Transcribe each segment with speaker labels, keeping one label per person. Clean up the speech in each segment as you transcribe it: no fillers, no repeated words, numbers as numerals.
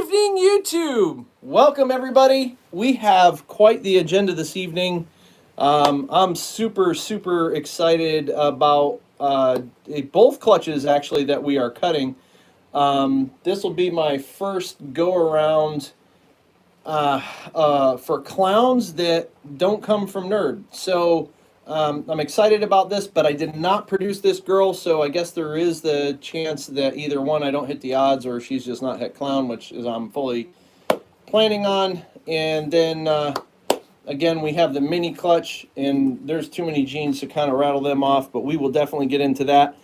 Speaker 1: evening, YouTube. Welcome, everybody. We have quite the agenda this evening. I'm super excited about both clutches, actually, that we are cutting. This will be my first go-around for clowns that don't come from Nerd. So I'm excited about this, but I did not produce this girl, so I guess there is the chance that either one, I don't hit the odds, or she's just not hit clown, which is I'm fully planning on. And then again, we have the mini clutch, and there's too many genes to kind of rattle them off, but we will definitely get into that.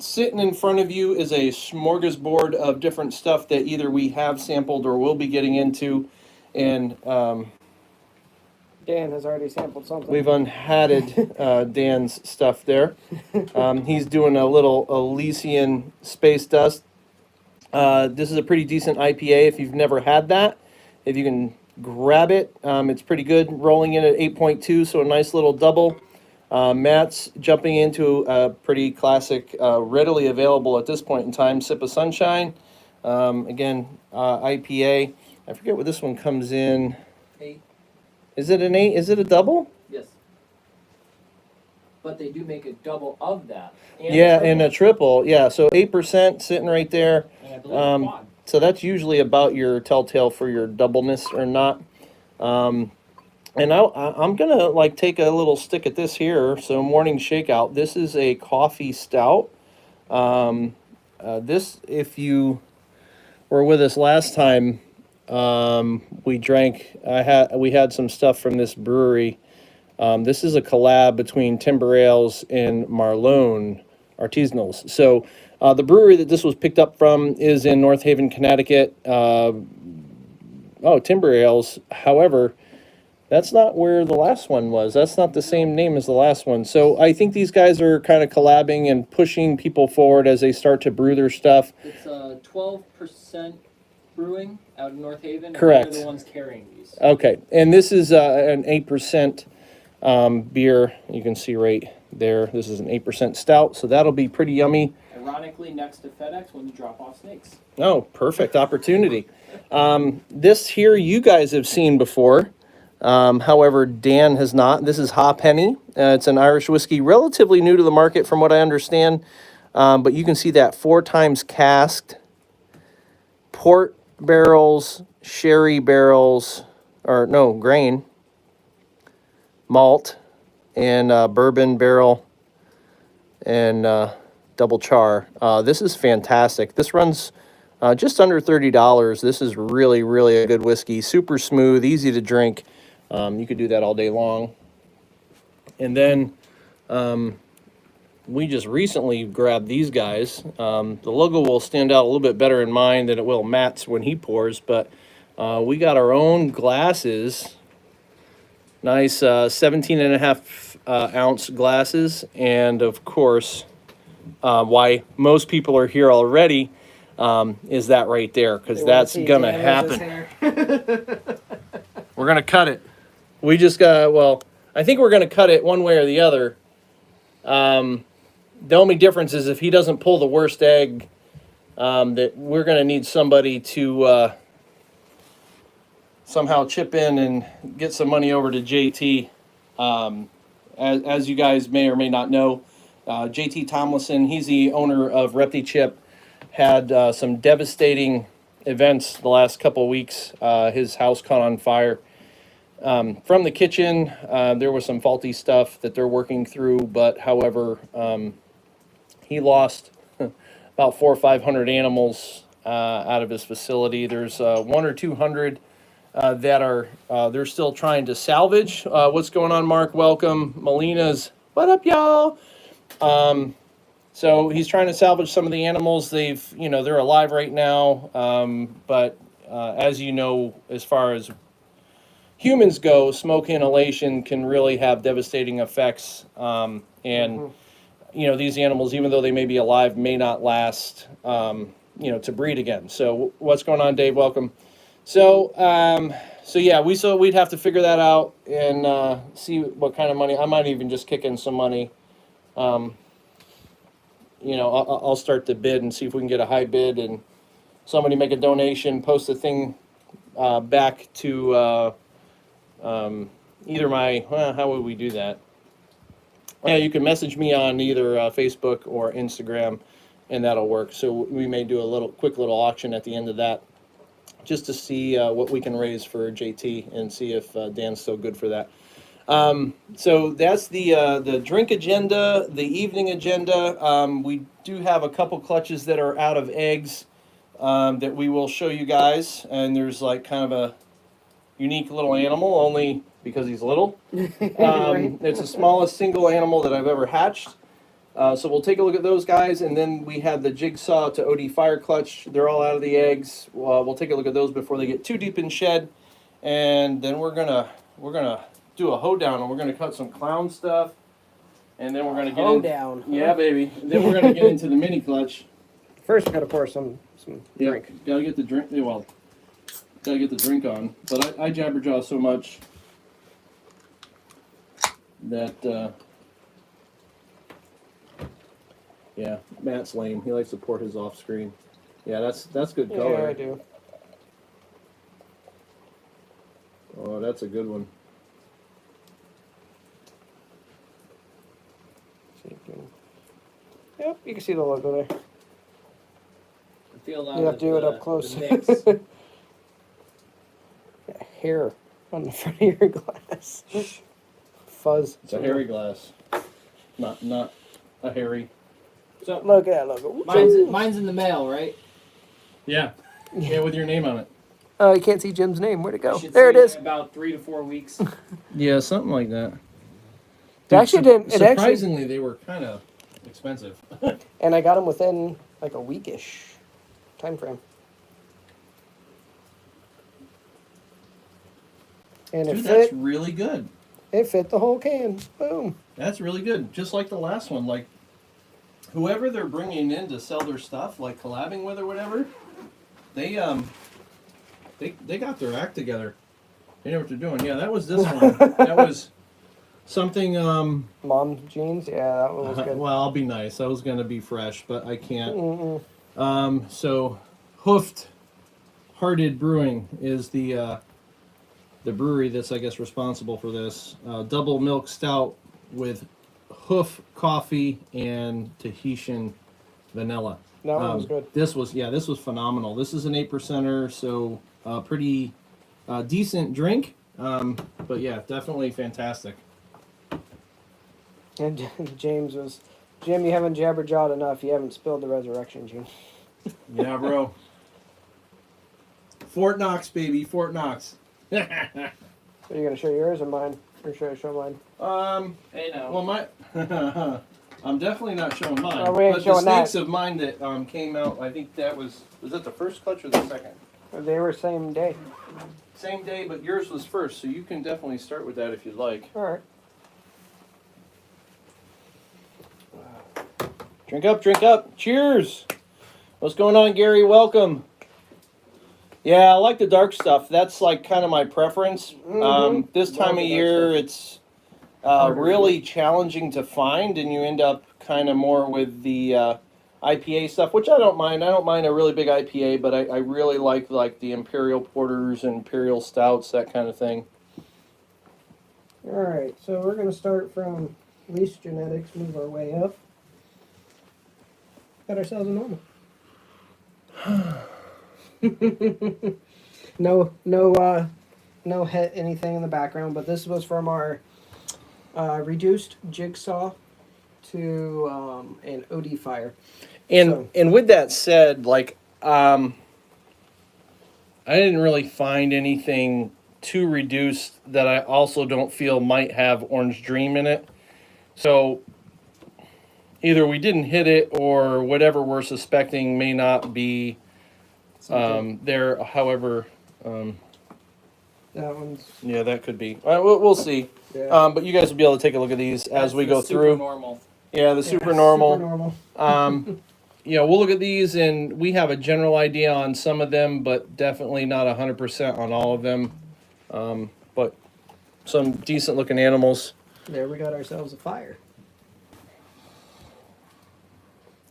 Speaker 1: Sitting in front of you is a smorgasbord of different stuff that either we have sampled or will be getting into. And
Speaker 2: Dan has already sampled something.
Speaker 1: we've unhatted Dan's stuff there. He's doing a little Elysian space dust. This is a pretty decent IPA if you've never had that. If you can grab it, it's pretty good. Rolling in at 8.2, so a nice little double. Matt's jumping into a pretty classic, readily available at this point in time, Sip of Sunshine. Again, IPA. I forget what this one comes in.
Speaker 3: 8.
Speaker 1: Is it an 8? Is it a double?
Speaker 3: Yes. But they do make a double of that.
Speaker 1: And a triple. Yeah, so 8% sitting right there.
Speaker 3: And I believe a quad.
Speaker 1: So that's usually about your telltale for your doubleness or not. And I'm going to like take a little stick at this here. So morning shakeout. This is a coffee stout. This, if you were with us last time, we had some stuff from this brewery. This is a collab between Timber Ales and Marlone Artisanals. So the brewery that this was picked up from is in North Haven, Connecticut. Timber Ales. However, that's not where the last one was. That's not the same name as the last one. So I think these guys are kind of collabing and pushing people forward as they start to brew their stuff.
Speaker 3: It's 12% brewing out of North Haven.
Speaker 1: Correct.
Speaker 3: And they're the ones carrying these.
Speaker 1: Okay, and this is an 8% beer. You can see right there. This is an 8% stout, so that'll be pretty yummy.
Speaker 3: Ironically, next to FedEx when you drop off snakes.
Speaker 1: Oh, perfect opportunity. This here you guys have seen before. However, Dan has not. This is Ha'penny. It's an Irish whiskey, relatively new to the market from what I understand. But you can see that 4 times casked, port barrels, sherry barrels, grain, malt, and bourbon barrel, and double char. This is fantastic. This runs just under $30. This is really a good whiskey. Super smooth, easy to drink. You could do that all day long. And then we just recently grabbed these guys. The logo will stand out a little bit better in mine than it will Matt's when he pours, but we got our own glasses. Nice 17.5 ounce glasses. And of course, why most people are here already is that right there, because that's gonna happen. We're gonna cut it. We just got, I think we're gonna cut it one way or the other. The only difference is if he doesn't pull the worst egg, that we're gonna need somebody to somehow chip in and get some money over to JT. As you guys may or may not know, JT Tomlinson, he's the owner of ReptiChip, had some devastating events the last couple of weeks. His house caught on fire. From the kitchen, there was some faulty stuff that they're working through, but however, he lost about 400 or 500 animals out of his facility. There's 100 or 200 that are they're still trying to salvage. What's going on, Mark? Welcome. Melina's, what up, y'all? So he's trying to salvage some of the animals. They're alive right now. But as you know, as far as humans go, smoke inhalation can really have devastating effects. These animals, even though they may be alive, may not last, to breed again. So what's going on, Dave? Welcome. So yeah, we'd have to figure that out and see what kind of money. I might even just kick in some money. I'll start the bid and see if we can get a high bid and somebody make a donation, post a thing back to either my, how would we do that? Yeah, you can message me on either Facebook or Instagram, and that'll work. So we may do a quick little auction at the end of that, just to see what we can raise for JT and see if Dan's still good for that. So that's the drink agenda, the evening agenda. We do have a couple clutches that are out of eggs that we will show you guys, and there's like kind of a unique little animal, only because he's little. It's the smallest single animal that I've ever hatched. So we'll take a look at those guys, and then we have the Jigsaw to OD Fire Clutch. They're all out of the eggs. We'll take a look at those before they get too deep in shed, and then we're gonna do a hoedown, and we're gonna cut some clown stuff, and then we're gonna get
Speaker 2: Hoedown.
Speaker 1: Yeah, baby. Then we're gonna get into the mini clutch.
Speaker 2: First, we gotta pour some drink.
Speaker 1: Gotta get the drink. Well, gotta get the drink on. But I jabberjaw so much that. Yeah, Matt's lame. He likes to pour his off screen. Yeah, that's good color.
Speaker 2: Yeah, I do.
Speaker 1: Oh, that's a good one.
Speaker 2: Yep, you can see the logo there.
Speaker 3: I feel a lot
Speaker 2: You have
Speaker 3: of
Speaker 2: to do it
Speaker 3: the-
Speaker 2: up close.
Speaker 3: the mix.
Speaker 2: Yeah, hair on the front of your glass. Fuzz.
Speaker 1: It's a hairy glass, not a hairy.
Speaker 3: So
Speaker 2: Look at that logo.
Speaker 3: mine's in the mail, right?
Speaker 1: Yeah, yeah, with your name on it.
Speaker 2: Oh, you can't see Jim's name. Where'd it go?
Speaker 3: Should
Speaker 2: There it
Speaker 3: see
Speaker 2: is.
Speaker 3: in about 3 to 4 weeks.
Speaker 1: Yeah, something like that.
Speaker 2: It actually didn't. It actually,
Speaker 1: Surprisingly, they were kind of expensive.
Speaker 2: and I got them within like a weekish time frame. And
Speaker 1: Dude,
Speaker 2: it
Speaker 1: that's
Speaker 2: fit.
Speaker 1: really good.
Speaker 2: It fit the whole can. Boom.
Speaker 1: That's really good. Just like the last one. Like, whoever they're bringing in to sell their stuff, like collabing with or whatever, they got their act together. They know what they're doing. Yeah, that was this one. That was something.
Speaker 2: Mom jeans. Yeah, that one was good.
Speaker 1: Well, I'll be nice. I was gonna be fresh, but I can't.
Speaker 2: Mm-mm.
Speaker 1: So, Hoofed Hearted Brewing is the brewery that's, I guess, responsible for this. Double milk stout with hoof coffee and Tahitian vanilla.
Speaker 2: That one was good.
Speaker 1: This was phenomenal. This is an 8%er, so pretty decent drink. But yeah, definitely fantastic.
Speaker 2: And James was, Jim, you haven't jabberjawed enough. You haven't spilled the resurrection, Jim.
Speaker 1: Yeah, bro. Fort Knox, baby, Fort Knox.
Speaker 2: Are you gonna show yours or mine? Or should I show mine?
Speaker 3: Hey, no.
Speaker 1: Well, my I'm definitely not showing mine.
Speaker 2: Oh, we ain't
Speaker 1: but
Speaker 2: showing
Speaker 1: the snakes
Speaker 2: that.
Speaker 1: of mine that came out, I think that was that the first clutch or the second?
Speaker 2: They were same day.
Speaker 1: Same day, but yours was first, so you can definitely start with that if you'd like.
Speaker 2: All right.
Speaker 1: Drink up, drink up. Cheers. What's going on, Gary? Welcome. Yeah, I like the dark stuff. That's like kind of my preference. This time of year, it's really challenging to find, and you end up kind of more with the IPA stuff, which I don't mind. I don't mind a really big IPA, but I really like the Imperial Porters and Imperial Stouts, that kind of thing.
Speaker 2: All right. So we're gonna start from least genetics, move our way up. Got ourselves a normal. No hit anything in the background, but this was from our reduced Jigsaw to an OD Fire.
Speaker 1: And with that said, like I didn't really find anything too reduced that I also don't feel might have Orange Dream in it. So either we didn't hit it or whatever we're suspecting may not be there. However,
Speaker 2: That one's
Speaker 1: yeah, that could be. We'll see.
Speaker 2: yeah.
Speaker 1: But you guys will be able to take a look at these as we go through.
Speaker 3: Normal.
Speaker 1: Yeah, the super normal.
Speaker 2: Super normal.
Speaker 1: You know, we'll look at these and we have a general idea on some of them, but definitely not 100% on all of them. But some decent looking animals.
Speaker 2: There we got ourselves a fire.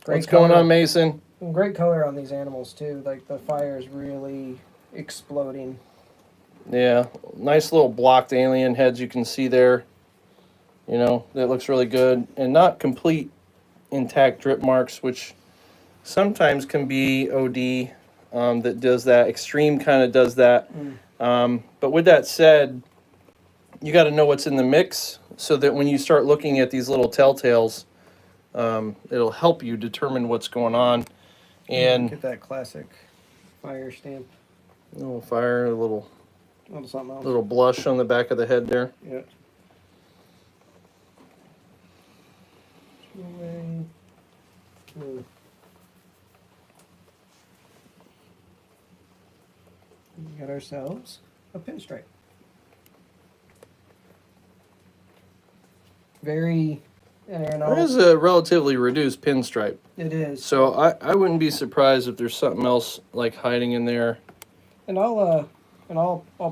Speaker 1: What's going on, Mason?
Speaker 2: And great color on these animals too. Like the fire is really exploding.
Speaker 1: Yeah, nice little blocked alien heads you can see there. You know, that looks really good. And not complete intact drip marks, which sometimes can be OD that does that. Extreme kind of does that. But with that said, you got to know what's in the mix so that when you start looking at these little telltales, it'll help you determine what's going on. And
Speaker 2: Get that classic fire stamp.
Speaker 1: a little fire, a little
Speaker 2: Something else.
Speaker 1: little blush on the back of the head there.
Speaker 2: Yeah. We got ourselves a pinstripe. Very,
Speaker 1: It is a relatively reduced pinstripe.
Speaker 2: it is.
Speaker 1: So I wouldn't be surprised if there's something else like hiding in there.
Speaker 2: And I'll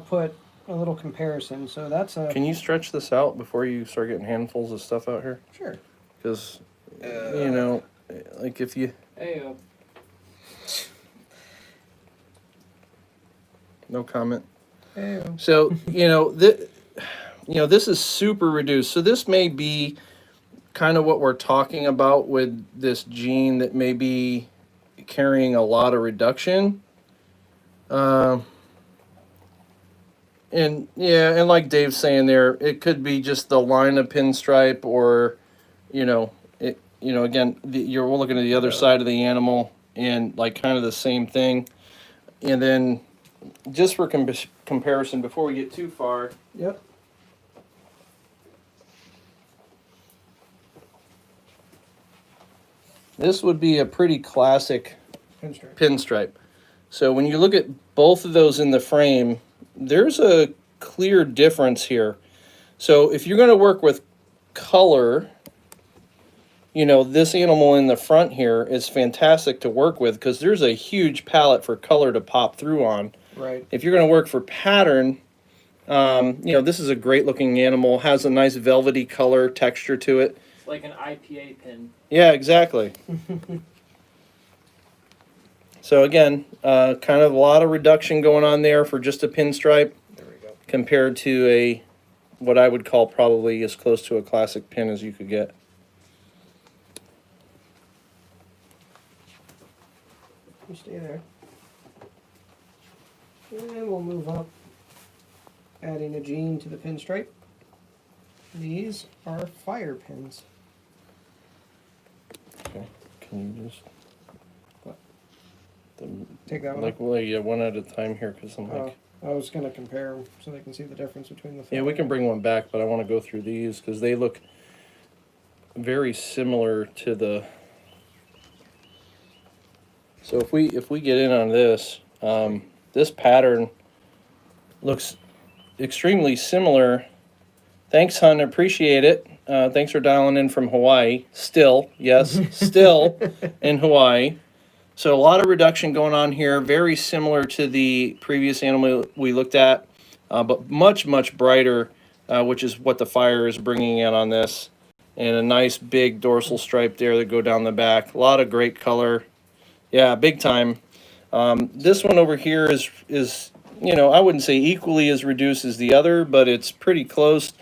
Speaker 2: put a little comparison. So that's a
Speaker 1: Can you stretch this out before you start getting handfuls of stuff out here?
Speaker 2: sure.
Speaker 1: Because, you know, like if you...
Speaker 3: Hey,
Speaker 1: No comment.
Speaker 2: Hey,
Speaker 1: So, this is super reduced. So this may be kind of what we're talking about with this gene that may be carrying a lot of reduction. And like Dave's saying there, it could be just the line of pinstripe, or, again, we're looking at the other side of the animal and like kind of the same thing. And then just for comparison, before we get too far,
Speaker 2: Yep.
Speaker 1: this would be a pretty classic
Speaker 2: Pinstripe.
Speaker 1: pinstripe. So when you look at both of those in the frame, there's a clear difference here. So if you're going to work with color, this animal in the front here is fantastic to work with because there's a huge palette for color to pop through on.
Speaker 2: Right.
Speaker 1: If you're going to work for pattern, this is a great looking animal, has a nice velvety color texture to it.
Speaker 3: it's like an IPA pin.
Speaker 1: Yeah, exactly. So again, kind of a lot of reduction going on there for just a pinstripe
Speaker 2: There we go.
Speaker 1: compared to what I would call probably as close to a classic pin as you could get.
Speaker 2: You stay there. And we'll move up, adding a gene to the pinstripe. These are fire pins.
Speaker 1: Okay, can you just
Speaker 2: What?
Speaker 1: the,
Speaker 2: Take that one.
Speaker 1: like well, yeah, one at a time here because I'm like,
Speaker 2: I was going to compare them so they can see the difference between the.
Speaker 1: yeah, we can bring one back, but I want to go through these because they look very similar to the. So if we get in on this, this pattern looks extremely similar. Thanks, hon. Appreciate it. Thanks for dialing in from Hawaii. Still, yes, still in Hawaii. So a lot of reduction going on here. Very similar to the previous animal we looked at, but much, much brighter, which is what the fire is bringing in on this. And a nice big dorsal stripe there that go down the back. A lot of great color. Yeah, big time. This one over here is I wouldn't say equally as reduced as the other, but it's pretty close.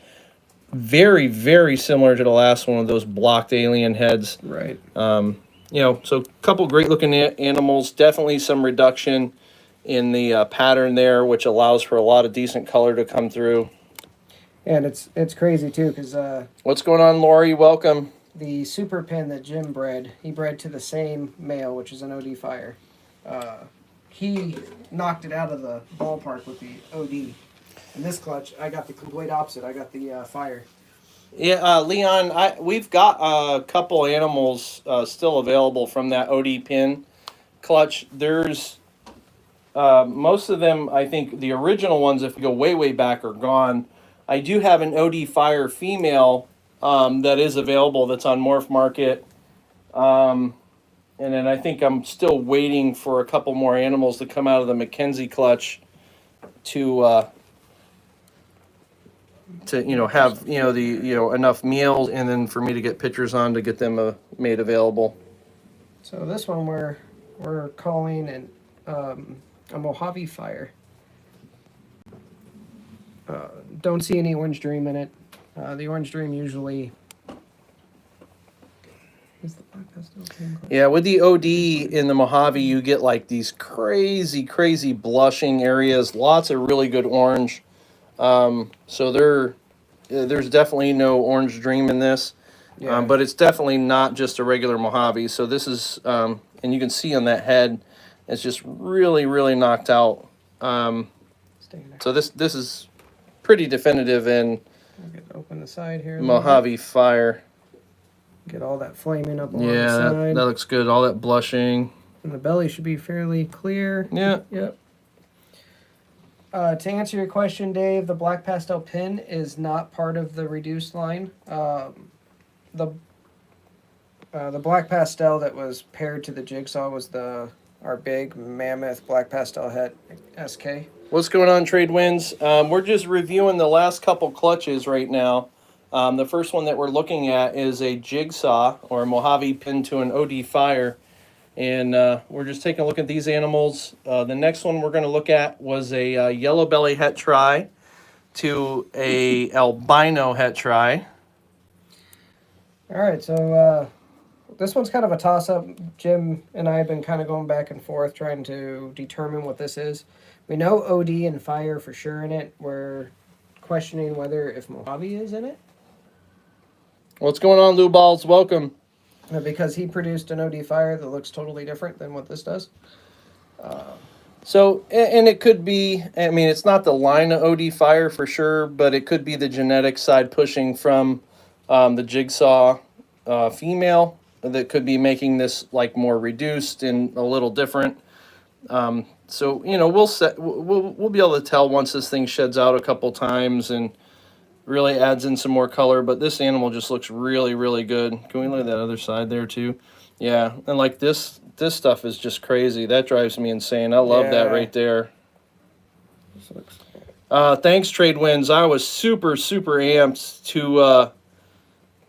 Speaker 1: Very, very similar to the last one of those blocked alien heads.
Speaker 2: Right.
Speaker 1: So a couple great looking animals. Definitely some reduction in the pattern there, which allows for a lot of decent color to come through.
Speaker 2: And it's crazy too because
Speaker 1: What's going on, Lori? Welcome.
Speaker 2: the super pin that Jim bred, he bred to the same male, which is an OD fire. He knocked it out of the ballpark with the OD. In this clutch, I got the complete opposite. I got the fire.
Speaker 1: Yeah, Leon, we've got a couple animals still available from that OD pin clutch. There's most of them, I think the original ones, if you go way, way back, are gone. I do have an OD Fire female that is available that's on Morph Market. And then I think I'm still waiting for a couple more animals to come out of the Mackenzie clutch to have enough meals, and then for me to get pictures on to get them made available.
Speaker 2: So this one we're we're calling a Mojave Fire. Don't see any Orange Dream in it. The Orange Dream usually is the Black Pastel Clown.
Speaker 1: Yeah, with the OD in the Mojave, you get like these crazy, crazy blushing areas. Lots of really good orange. So there's definitely no Orange Dream in this.
Speaker 2: Yeah.
Speaker 1: But it's definitely not just a regular Mojave. So this is, and you can see on that head, it's just really, really knocked out.
Speaker 2: Staying there.
Speaker 1: So this is pretty definitive in
Speaker 2: We'll get open the side here. a little bit.
Speaker 1: Mojave Fire.
Speaker 2: Get all that flaming up along the
Speaker 1: Yeah,
Speaker 2: side.
Speaker 1: that looks good. All that blushing.
Speaker 2: And the belly should be fairly clear.
Speaker 1: Yeah.
Speaker 2: Yep. To answer your question, Dave, the Black Pastel pin is not part of the reduced line. The Black Pastel that was paired to the Jigsaw was our big mammoth Black Pastel Het SK.
Speaker 1: What's going on, Trade Winds? We're just reviewing the last couple clutches right now. The first one that we're looking at is a Jigsaw or a Mojave pin to an OD Fire. And we're just taking a look at these animals. The next one we're going to look at was a Yellow Belly Het Tri to a Albino Het Tri.
Speaker 2: All right, so this one's kind of a toss-up. Jim and I have been kind of going back and forth trying to determine what this is. We know OD and Fire for sure in it. We're questioning whether if Mojave is in it.
Speaker 1: What's going on, Lou Balls? Welcome.
Speaker 2: Because he produced an OD Fire that looks totally different than what this does.
Speaker 1: So, and it could be, I mean, it's not the line of OD Fire for sure, but it could be the genetic side pushing from the Jigsaw female that could be making this like more reduced and a little different. So, you know, we'll be able to tell once this thing sheds out a couple times and really adds in some more color, but this animal just looks really, really good. Can we look at that other side there too? Yeah, and like this stuff is just crazy. That drives me insane. I love that
Speaker 2: Yeah.
Speaker 1: right there.
Speaker 2: This looks...
Speaker 1: Thanks, Trade Winds. I was super, super amped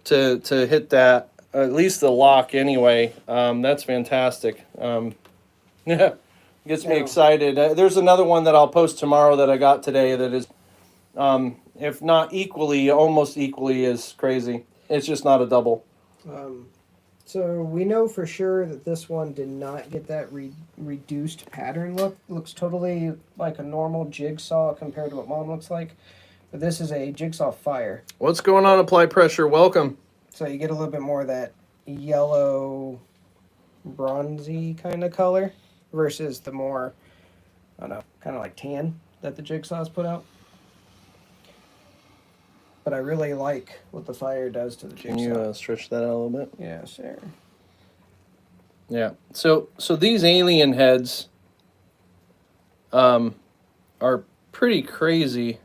Speaker 1: to hit that, at least the lock anyway. That's fantastic. Yeah, gets me
Speaker 2: Yeah.
Speaker 1: excited. There's another one that I'll post tomorrow that I got today that is, if not equally, almost equally as crazy. It's just not a double.
Speaker 2: So we know for sure that this one did not get that reduced pattern look. Looks totally like a normal Jigsaw compared to what Mom looks like. But this is a Jigsaw Fire.
Speaker 1: What's going on, Apply Pressure? Welcome.
Speaker 2: So you get a little bit more of that yellow, bronzy kind of color versus the more, I don't know, kind of like tan that the Jigsaw's put out. But I really like what the Fire does to the Jigsaw.
Speaker 1: Can you stretch that out a little bit?
Speaker 2: Yeah, sure.
Speaker 1: Yeah. So these alien heads are pretty crazy.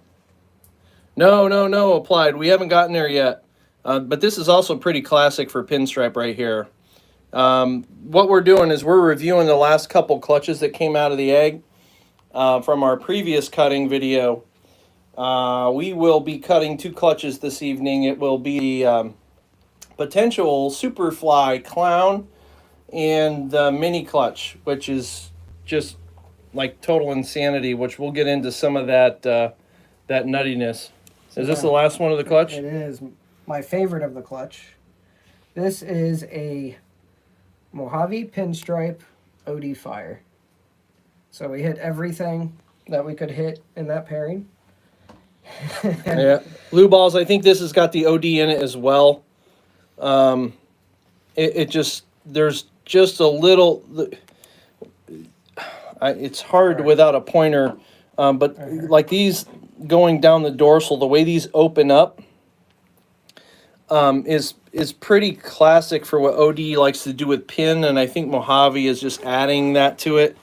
Speaker 1: No, Applied. We haven't gotten there yet. But this is also pretty classic for Pinstripe right here. What we're doing is we're reviewing the last couple clutches that came out of the egg from our previous cutting video. We will be cutting 2 clutches this evening. It will be potential Superfly Clown and the Minnie clutch, which is just like total insanity, which we'll get into some of that nuttiness. Is this the last one of the clutch?
Speaker 2: It is my favorite of the clutch. This is a Mojave Pinstripe OD Fire. So we hit everything that we could hit in that pairing.
Speaker 1: Yeah. Blue Balls, I think this has got the OD in it as well. It just, there's just a little, it's hard without a pointer, but like these going down the dorsal, the way these open up is pretty classic for what OD likes to do with pin, and I think Mojave is just adding that to it.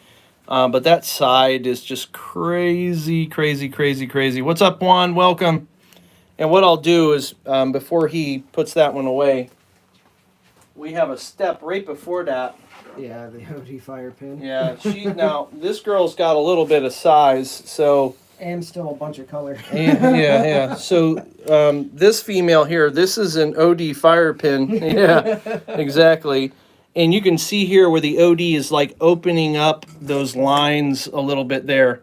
Speaker 1: But that side is just crazy, crazy, crazy, crazy. What's up, Juan? Welcome. And what I'll do is, before he puts that one away, we have a step right before that.
Speaker 2: Yeah, the OD Fire pin.
Speaker 1: Yeah, now, this girl's got a little bit of size, so...
Speaker 2: And still a bunch of color.
Speaker 1: Yeah. So, this female here, this is an OD Fire pin. Yeah, exactly. And you can see here where the OD is like opening up those lines a little bit there.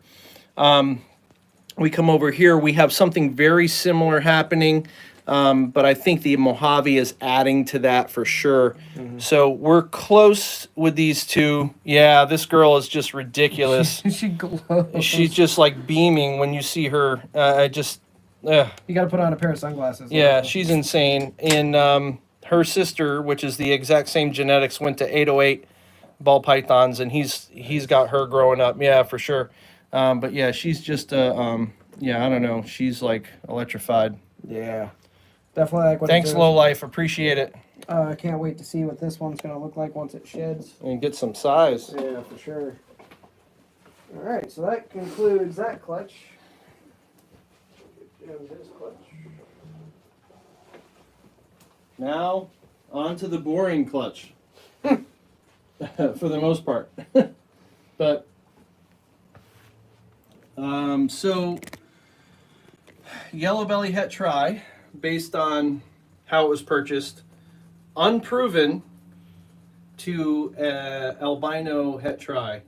Speaker 1: We come over here, we have something very similar happening, but I think the Mojave is adding to that for sure. So we're close with these two. Yeah, this girl is just ridiculous.
Speaker 2: She glows.
Speaker 1: She's just like beaming when you see her. I just,
Speaker 2: You got to put on a pair of sunglasses.
Speaker 1: yeah, she's insane. And her sister, which is the exact same genetics, went to 808 ball pythons, and he's got her growing up. Yeah, for sure. But yeah, she's just yeah, I don't know. She's like electrified.
Speaker 2: Yeah. Definitely like what it
Speaker 1: Thanks,
Speaker 2: does.
Speaker 1: Low Life. Appreciate it.
Speaker 2: I can't wait to see what this one's going to look like once it sheds.
Speaker 1: And get some size.
Speaker 2: Yeah, for sure. All right, so that concludes that clutch. And this clutch.
Speaker 1: Now, on to the boring clutch. For the most part. But, so, Yellow Belly Het Tri, based on how it was purchased, unproven to albino Het Tri.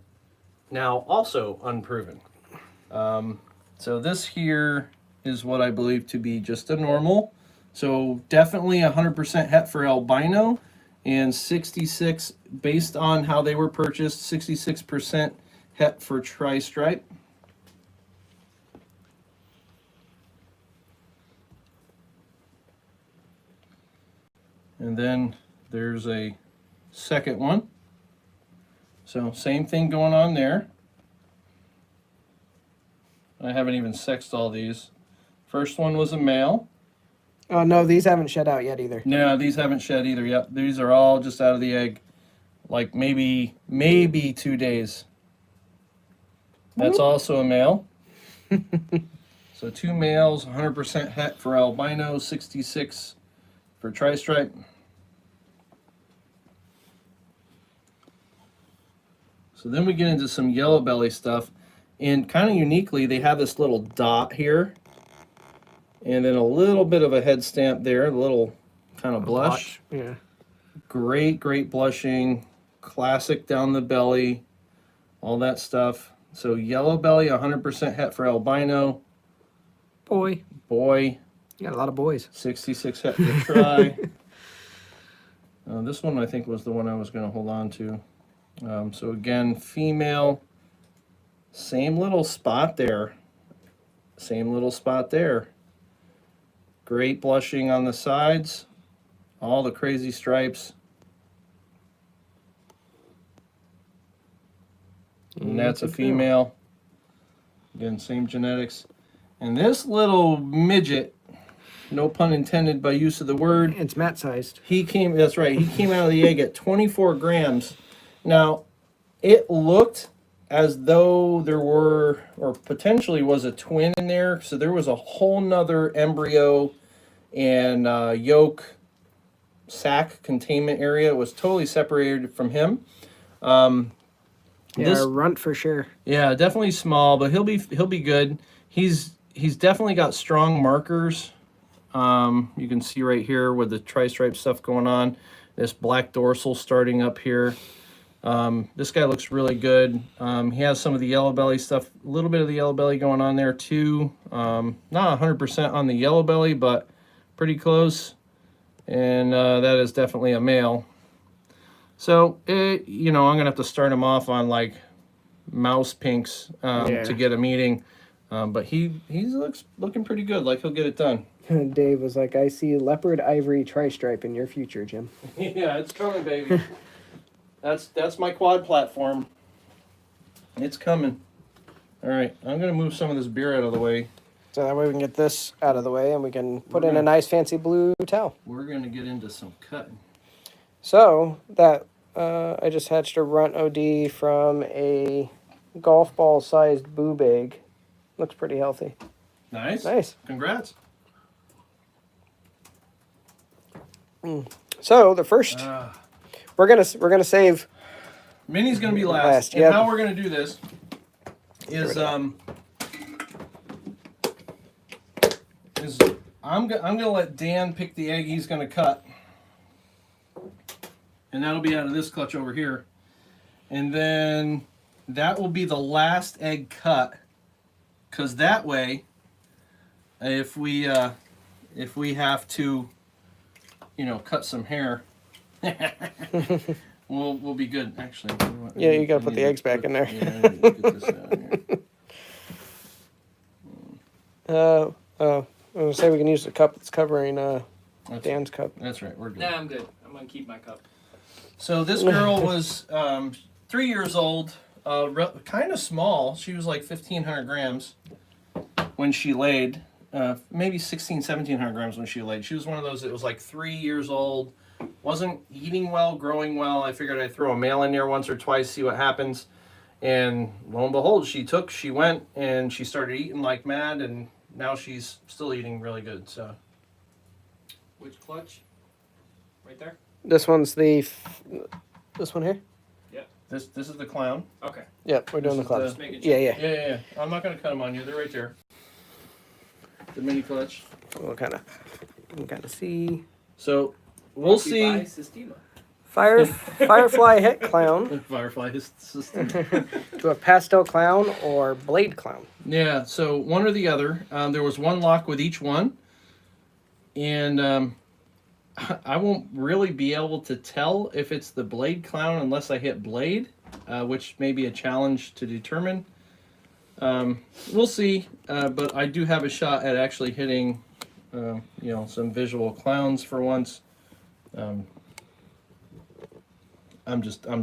Speaker 1: Now, also unproven. So this here is what I believe to be just a normal. So definitely 100% het for albino, and 66, based on how they were purchased, 66% het for tri-stripe. And then there's a second one. So same thing going on there. I haven't even sexed all these. First one was a male.
Speaker 2: Oh, no, these haven't shed out yet either.
Speaker 1: No, these haven't shed either. Yep, these are all just out of the egg. Like maybe 2 days. That's also a male. So 2 males, 100% het for albino, 66 for tri-stripe. So then we get into some yellow belly stuff. And kind of uniquely, they have this little dot here. And then a little bit of a head stamp there, a little kind of blush.
Speaker 2: Yeah.
Speaker 1: Great blushing, classic down the belly, all that stuff. So yellow belly, 100% het for albino.
Speaker 2: Boy.
Speaker 1: Boy.
Speaker 2: You got a lot of boys.
Speaker 1: 66 het for tri. This one I think was the one I was going to hold on to. So again, female, same little spot there. Same little spot there. Great blushing on the sides. All the crazy stripes. And that's a female. Again, same genetics. And this little midget, no pun intended by use of the word.
Speaker 2: It's mat sized.
Speaker 1: That's right, he came out of the egg at 24 grams. Now, it looked as though there were, or potentially was, a twin in there. So there was a whole nother embryo and yolk sac containment area. It was totally separated from him.
Speaker 2: Yeah, runt for sure.
Speaker 1: Yeah, definitely small, but he'll be good. He's definitely got strong markers. You can see right here with the tri-stripe stuff going on. This black dorsal starting up here. This guy looks really good. He has some of the yellow belly stuff, a little bit of the yellow belly going on there too. Not 100% on the yellow belly, but pretty close. And that is definitely a male. So, I'm going to have to start him off on like mouse pinks to get a meeting. But he looks looking pretty good. Like he'll get it done.
Speaker 2: Dave was like, I see leopard ivory tri-stripe in your future, Jim.
Speaker 1: Yeah, it's coming, baby. That's my quad platform. It's coming. All right, I'm going to move some of this beer out of the way.
Speaker 2: So that way we can get this out of the way and we can put in a nice fancy blue towel.
Speaker 1: We're going to get into some cutting.
Speaker 2: So that I just hatched a runt OD from a golf ball sized boob egg. Looks pretty healthy.
Speaker 1: Nice.
Speaker 2: Nice.
Speaker 1: Congrats.
Speaker 2: So the first we're gonna save.
Speaker 1: Minnie's gonna be last.
Speaker 2: Yep.
Speaker 1: And how we're gonna do this is I'm gonna let Dan pick the egg he's gonna cut, And that'll be out of this clutch over here. And then that will be the last egg cut. Because that way, if we have to, cut some hair, we'll be good. Actually,
Speaker 2: Yeah, you gotta put the eggs back in there.
Speaker 1: Yeah, I need to get this out here.
Speaker 2: I was gonna say we can use the cup that's covering Dan's cup.
Speaker 1: That's right. We're good.
Speaker 3: Nah, I'm good. I'm gonna keep my cup.
Speaker 1: So this girl was 3 years old, kind of small. She was like 1,500 grams when she laid. Maybe 1,700 grams when she laid. She was one of those that was like 3 years old, wasn't eating well, growing well. I figured I'd throw a male in there once or twice, see what happens. And lo and behold, she went, and she started eating like mad, and now she's still eating really good. So,
Speaker 3: Which clutch? Right there?
Speaker 2: This one's this one here.
Speaker 1: this is the clown.
Speaker 3: Okay.
Speaker 2: Yep, we're doing the
Speaker 1: is
Speaker 2: club.
Speaker 1: the-
Speaker 3: Just making
Speaker 2: Yeah,
Speaker 3: sure.
Speaker 2: yeah.
Speaker 1: Yeah. I'm not gonna cut them on you. They're right there. The mini clutch.
Speaker 2: We'll kind of see.
Speaker 1: So we'll
Speaker 3: Brought to you by
Speaker 1: see.
Speaker 3: Sistema.
Speaker 2: Firefly het clown
Speaker 1: Firefly system.
Speaker 2: to a pastel clown or blade clown.
Speaker 1: Yeah, so one or the other. There was one lock with each one, and I won't really be able to tell if it's the blade clown unless I hit blade, which may be a challenge to determine. We'll see, but I do have a shot at actually hitting, some visual clowns for once. I'm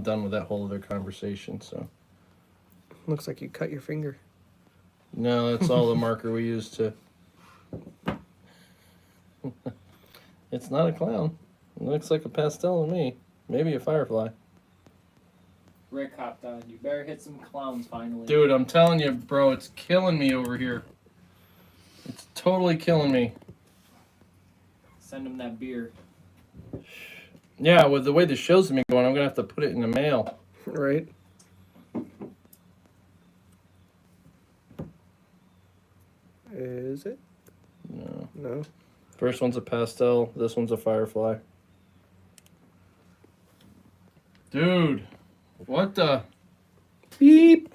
Speaker 1: done with that whole other conversation, so.
Speaker 2: Looks like you cut your finger.
Speaker 1: No, that's all the marker we use to. It's not a clown. It looks like a pastel to me. Maybe a firefly.
Speaker 3: Rick hopped on. You better hit some clowns finally.
Speaker 1: Dude, I'm telling you, bro, it's killing me over here. It's totally killing me.
Speaker 3: Send him that beer.
Speaker 1: Yeah, with the way the show's been going, I'm gonna have to put it in the mail.
Speaker 2: Right. Is it?
Speaker 1: No.
Speaker 2: No.
Speaker 1: First one's a pastel. This one's a firefly. Dude, what the?
Speaker 2: Beep.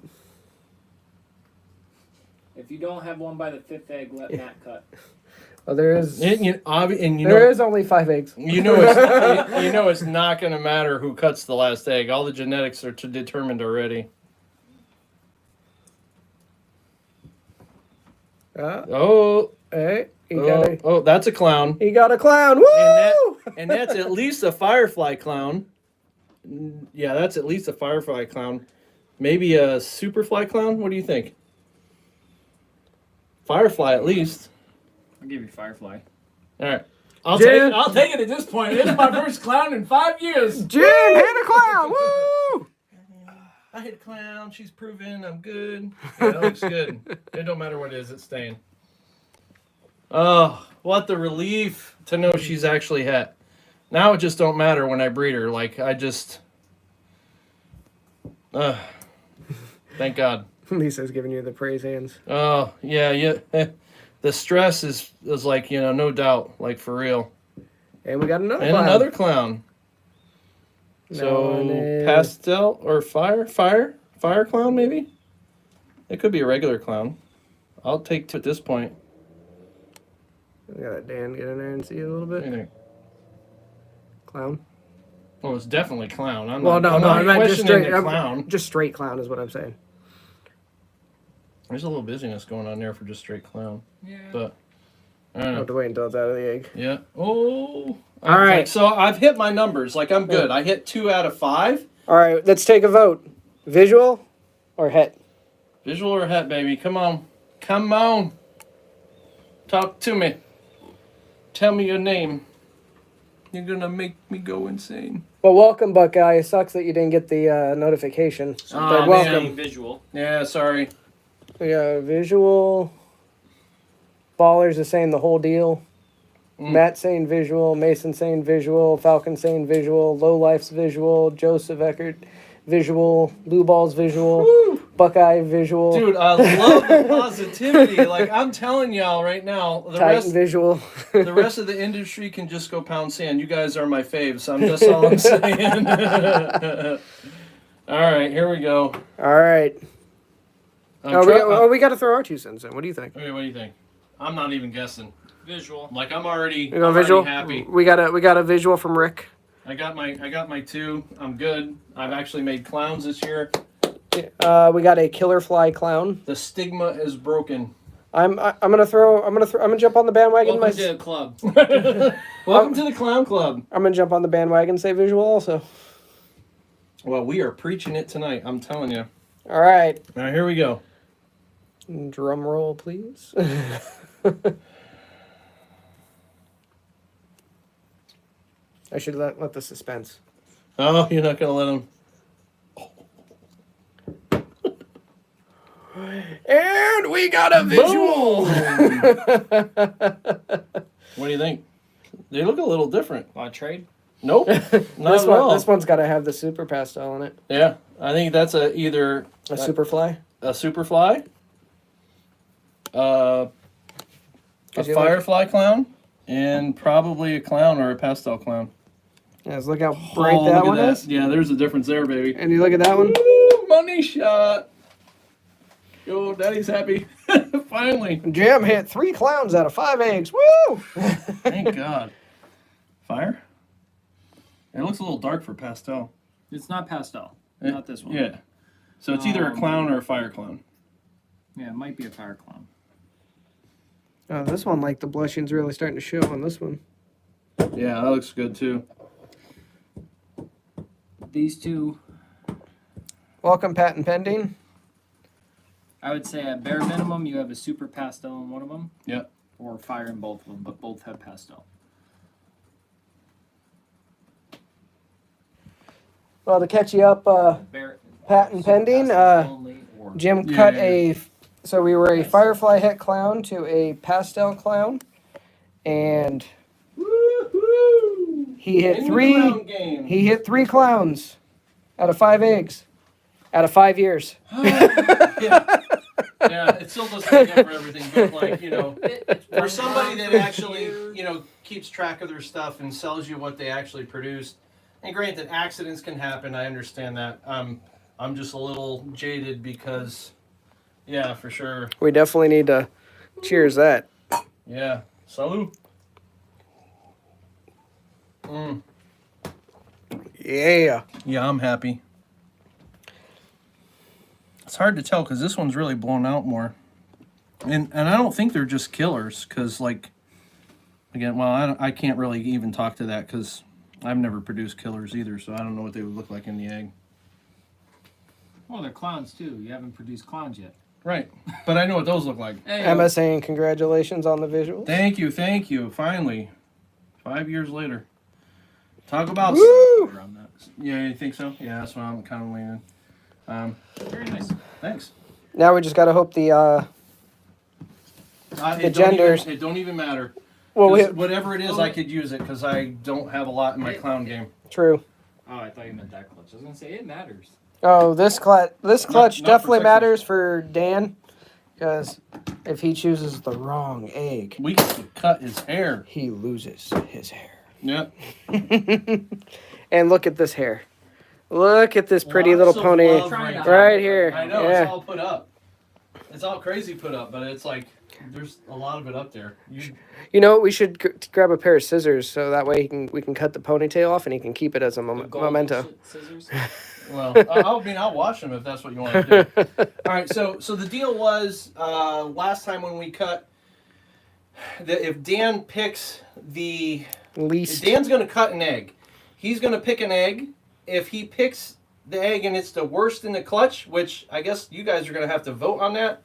Speaker 3: If you don't have one by the fifth egg, let Matt cut.
Speaker 2: Oh, there is.
Speaker 1: There
Speaker 2: is only 5 eggs.
Speaker 1: It's not going to matter who cuts the last egg. All the genetics are determined already. Oh,
Speaker 2: Hey,
Speaker 1: that's a clown.
Speaker 2: he got a clown. Woo!
Speaker 1: And that's at least a firefly clown. Yeah, that's at least a firefly clown. Maybe a superfly clown? What do you think? Firefly at least.
Speaker 3: I'll give you Firefly.
Speaker 1: All right. I'll
Speaker 3: take it at this point. It's my first clown in 5 years.
Speaker 2: Jim hit a clown. Woo!
Speaker 1: I hit a clown. She's proven I'm good. Yeah, that looks good. It don't matter what it is. It's staying. Oh, what the relief to know she's actually het. Now it just don't matter when I breed her. Like, I just... thank God.
Speaker 2: Lisa's giving you the praise hands.
Speaker 1: Oh, yeah. The stress is like, no doubt. Like, for real.
Speaker 2: And we got another
Speaker 1: And
Speaker 2: clown.
Speaker 1: another clown. So, pastel or fire clown, maybe? It could be a regular clown. I'll take two at this point.
Speaker 2: We got Dan get in there and see it a little
Speaker 1: What do
Speaker 2: bit.
Speaker 1: you think?
Speaker 2: Clown.
Speaker 1: Well, it's definitely clown. I'm
Speaker 2: Well,
Speaker 1: not
Speaker 2: I meant
Speaker 1: questioning the clown.
Speaker 2: Just straight clown is what I'm saying.
Speaker 1: There's a little busyness going on there for just straight clown.
Speaker 3: Yeah.
Speaker 1: But, I don't
Speaker 2: I'll
Speaker 1: know.
Speaker 2: have to wait until it's out of the egg.
Speaker 1: Yeah. Oh.
Speaker 2: All right.
Speaker 1: So I've hit my numbers. Like, I'm good. I hit 2 out of 5.
Speaker 2: All right, let's take a vote. Visual or het?
Speaker 1: Visual or het, baby? Come on. Come on. Talk to me. Tell me your name. You're gonna make me go insane.
Speaker 2: Well, welcome, Buckeye. It sucks that you didn't get the notification.
Speaker 3: So
Speaker 1: Aw,
Speaker 2: but
Speaker 1: man.
Speaker 2: welcome.
Speaker 3: Visual.
Speaker 1: Yeah, sorry.
Speaker 2: We got visual. Ballers is saying the whole deal. Matt saying visual. Mason saying visual. Falcon saying visual. Low Life's visual. Joseph Eckert visual. Blue Ball's visual.
Speaker 1: Woo!
Speaker 2: Buckeye visual.
Speaker 1: Dude, I love the positivity. Like, I'm telling y'all right now,
Speaker 2: Titan visual.
Speaker 1: the rest of the industry can just go pound sand. You guys are my faves. That's all I'm saying. All right, here we go.
Speaker 2: All right. We got to throw our 2 cents in. What do you think?
Speaker 1: Okay, what do you think? I'm not even guessing.
Speaker 3: Visual.
Speaker 1: Like, I'm already
Speaker 2: visual.
Speaker 1: Happy.
Speaker 2: We got a visual from Rick.
Speaker 1: I got my 2. I'm good. I've actually made clowns this year.
Speaker 2: We got a killer fly clown.
Speaker 1: The stigma is broken.
Speaker 2: I'm gonna jump on the bandwagon.
Speaker 3: Welcome to the club.
Speaker 1: Welcome to the clown club.
Speaker 2: I'm gonna jump on the bandwagon. Say visual also.
Speaker 1: Well, we are preaching it tonight. I'm telling you.
Speaker 2: All right.
Speaker 1: All right, here we go.
Speaker 2: Drum roll, please. I should let the suspense.
Speaker 1: Oh, you're not gonna let him.
Speaker 2: And we got a visual.
Speaker 1: What do you think? They look a little different.
Speaker 3: Want to trade?
Speaker 1: Nope. Not at all.
Speaker 2: This one's got to have the super pastel on it.
Speaker 1: Yeah, I think that's either
Speaker 2: a super fly,
Speaker 1: a firefly clown, and probably a clown or a pastel clown.
Speaker 2: Yes, look how bright that one is.
Speaker 1: Yeah, there's a difference there, baby.
Speaker 2: And you look at that one.
Speaker 1: Woo, money shot. Yo, Daddy's happy. Finally.
Speaker 2: Jim hit 3 clowns out of 5 eggs. Woo!
Speaker 1: Thank God. Fire? It looks a little dark for pastel.
Speaker 3: It's not pastel. Not this one.
Speaker 1: Yeah. So it's either a clown or a fire clown.
Speaker 3: Yeah, it might be a fire clown.
Speaker 2: Oh, this one, like the blushing's really starting to show on this one.
Speaker 1: Yeah, that looks good too.
Speaker 3: These 2.
Speaker 2: Welcome, patent pending.
Speaker 3: I would say at bare minimum, you have a super pastel in one of them.
Speaker 1: Yep.
Speaker 3: Or fire in both of them, but both have pastel.
Speaker 2: Well, to catch you up, patent pending. Jim cut so we were a firefly het clown to a pastel clown, and he hit 3. He hit 3 clowns out of 5 eggs, out of 5 years.
Speaker 1: Yeah, it still doesn't make up for everything, but for somebody that actually, keeps track of their stuff and sells you what they actually produced. And granted, accidents can happen. I understand that. I'm just a little jaded because, yeah, for sure.
Speaker 2: We definitely need to cheers that.
Speaker 1: Yeah. Salud.
Speaker 2: Yeah.
Speaker 1: Yeah, I'm happy. It's hard to tell because this one's really blown out more. And I don't think they're just killers because, again, well, I can't really even talk to that because I've never produced killers either, so I don't know what they would look like in the egg.
Speaker 3: Well, they're clowns, too. You haven't produced clowns yet.
Speaker 1: Right. But I know what those look like.
Speaker 3: Hey,
Speaker 2: Emma saying congratulations on the visuals.
Speaker 1: Thank you. Finally. 5 years later. Talk about...
Speaker 2: Woo!
Speaker 1: Yeah, you think so? Yeah, that's what I'm kind of leaning.
Speaker 3: Very nice.
Speaker 1: Thanks.
Speaker 2: Now we just got to hope the genders...
Speaker 1: It don't even matter.
Speaker 2: Well,
Speaker 1: whatever it is, I could use it because I don't have a lot in my clown game.
Speaker 2: True.
Speaker 3: Oh, I thought you meant that clutch. I was going to say, it matters.
Speaker 2: Oh, this clutch
Speaker 1: Not
Speaker 2: definitely
Speaker 1: for
Speaker 2: matters for Dan, because if he chooses the wrong egg,
Speaker 1: We could cut his hair.
Speaker 2: he loses his hair.
Speaker 1: Yep.
Speaker 2: And look at this hair. Look at this pretty
Speaker 1: Well,
Speaker 2: little
Speaker 1: so
Speaker 2: pony
Speaker 1: love
Speaker 2: right here.
Speaker 1: I know,
Speaker 2: Yeah.
Speaker 1: it's all put up. It's all crazy put up, but it's like, there's a lot of it up there.
Speaker 2: You know, we should grab a pair of scissors so that way we can cut the ponytail off and he can keep it as a memento.
Speaker 3: Scissors.
Speaker 1: Well, I'll wash them if that's what you want to do. All right, so the deal was last time when we cut, if Dan picks if Dan's going to cut an egg. He's going to pick an egg. If he picks the egg and it's the worst in the clutch, which I guess you guys are going to have to vote on that,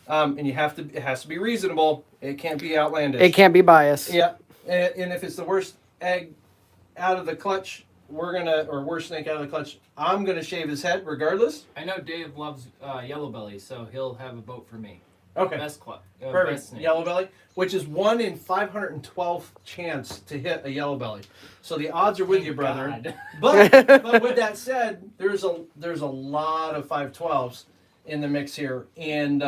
Speaker 1: and it has to be reasonable. It can't be outlandish.
Speaker 2: It can't be biased.
Speaker 1: Yeah, and if it's the worst egg out of the clutch, worst snake out of the clutch, I'm gonna shave his head regardless.
Speaker 3: I know Dave loves yellow belly, so he'll have a vote for me.
Speaker 1: Okay.
Speaker 3: Best clutch.
Speaker 1: Perfect. Yellow belly, which is 1 in 512 chance to hit a yellow belly. So the odds are with you, brother.
Speaker 3: God.
Speaker 1: But with that said, there's a lot of 512s, in the mix here, and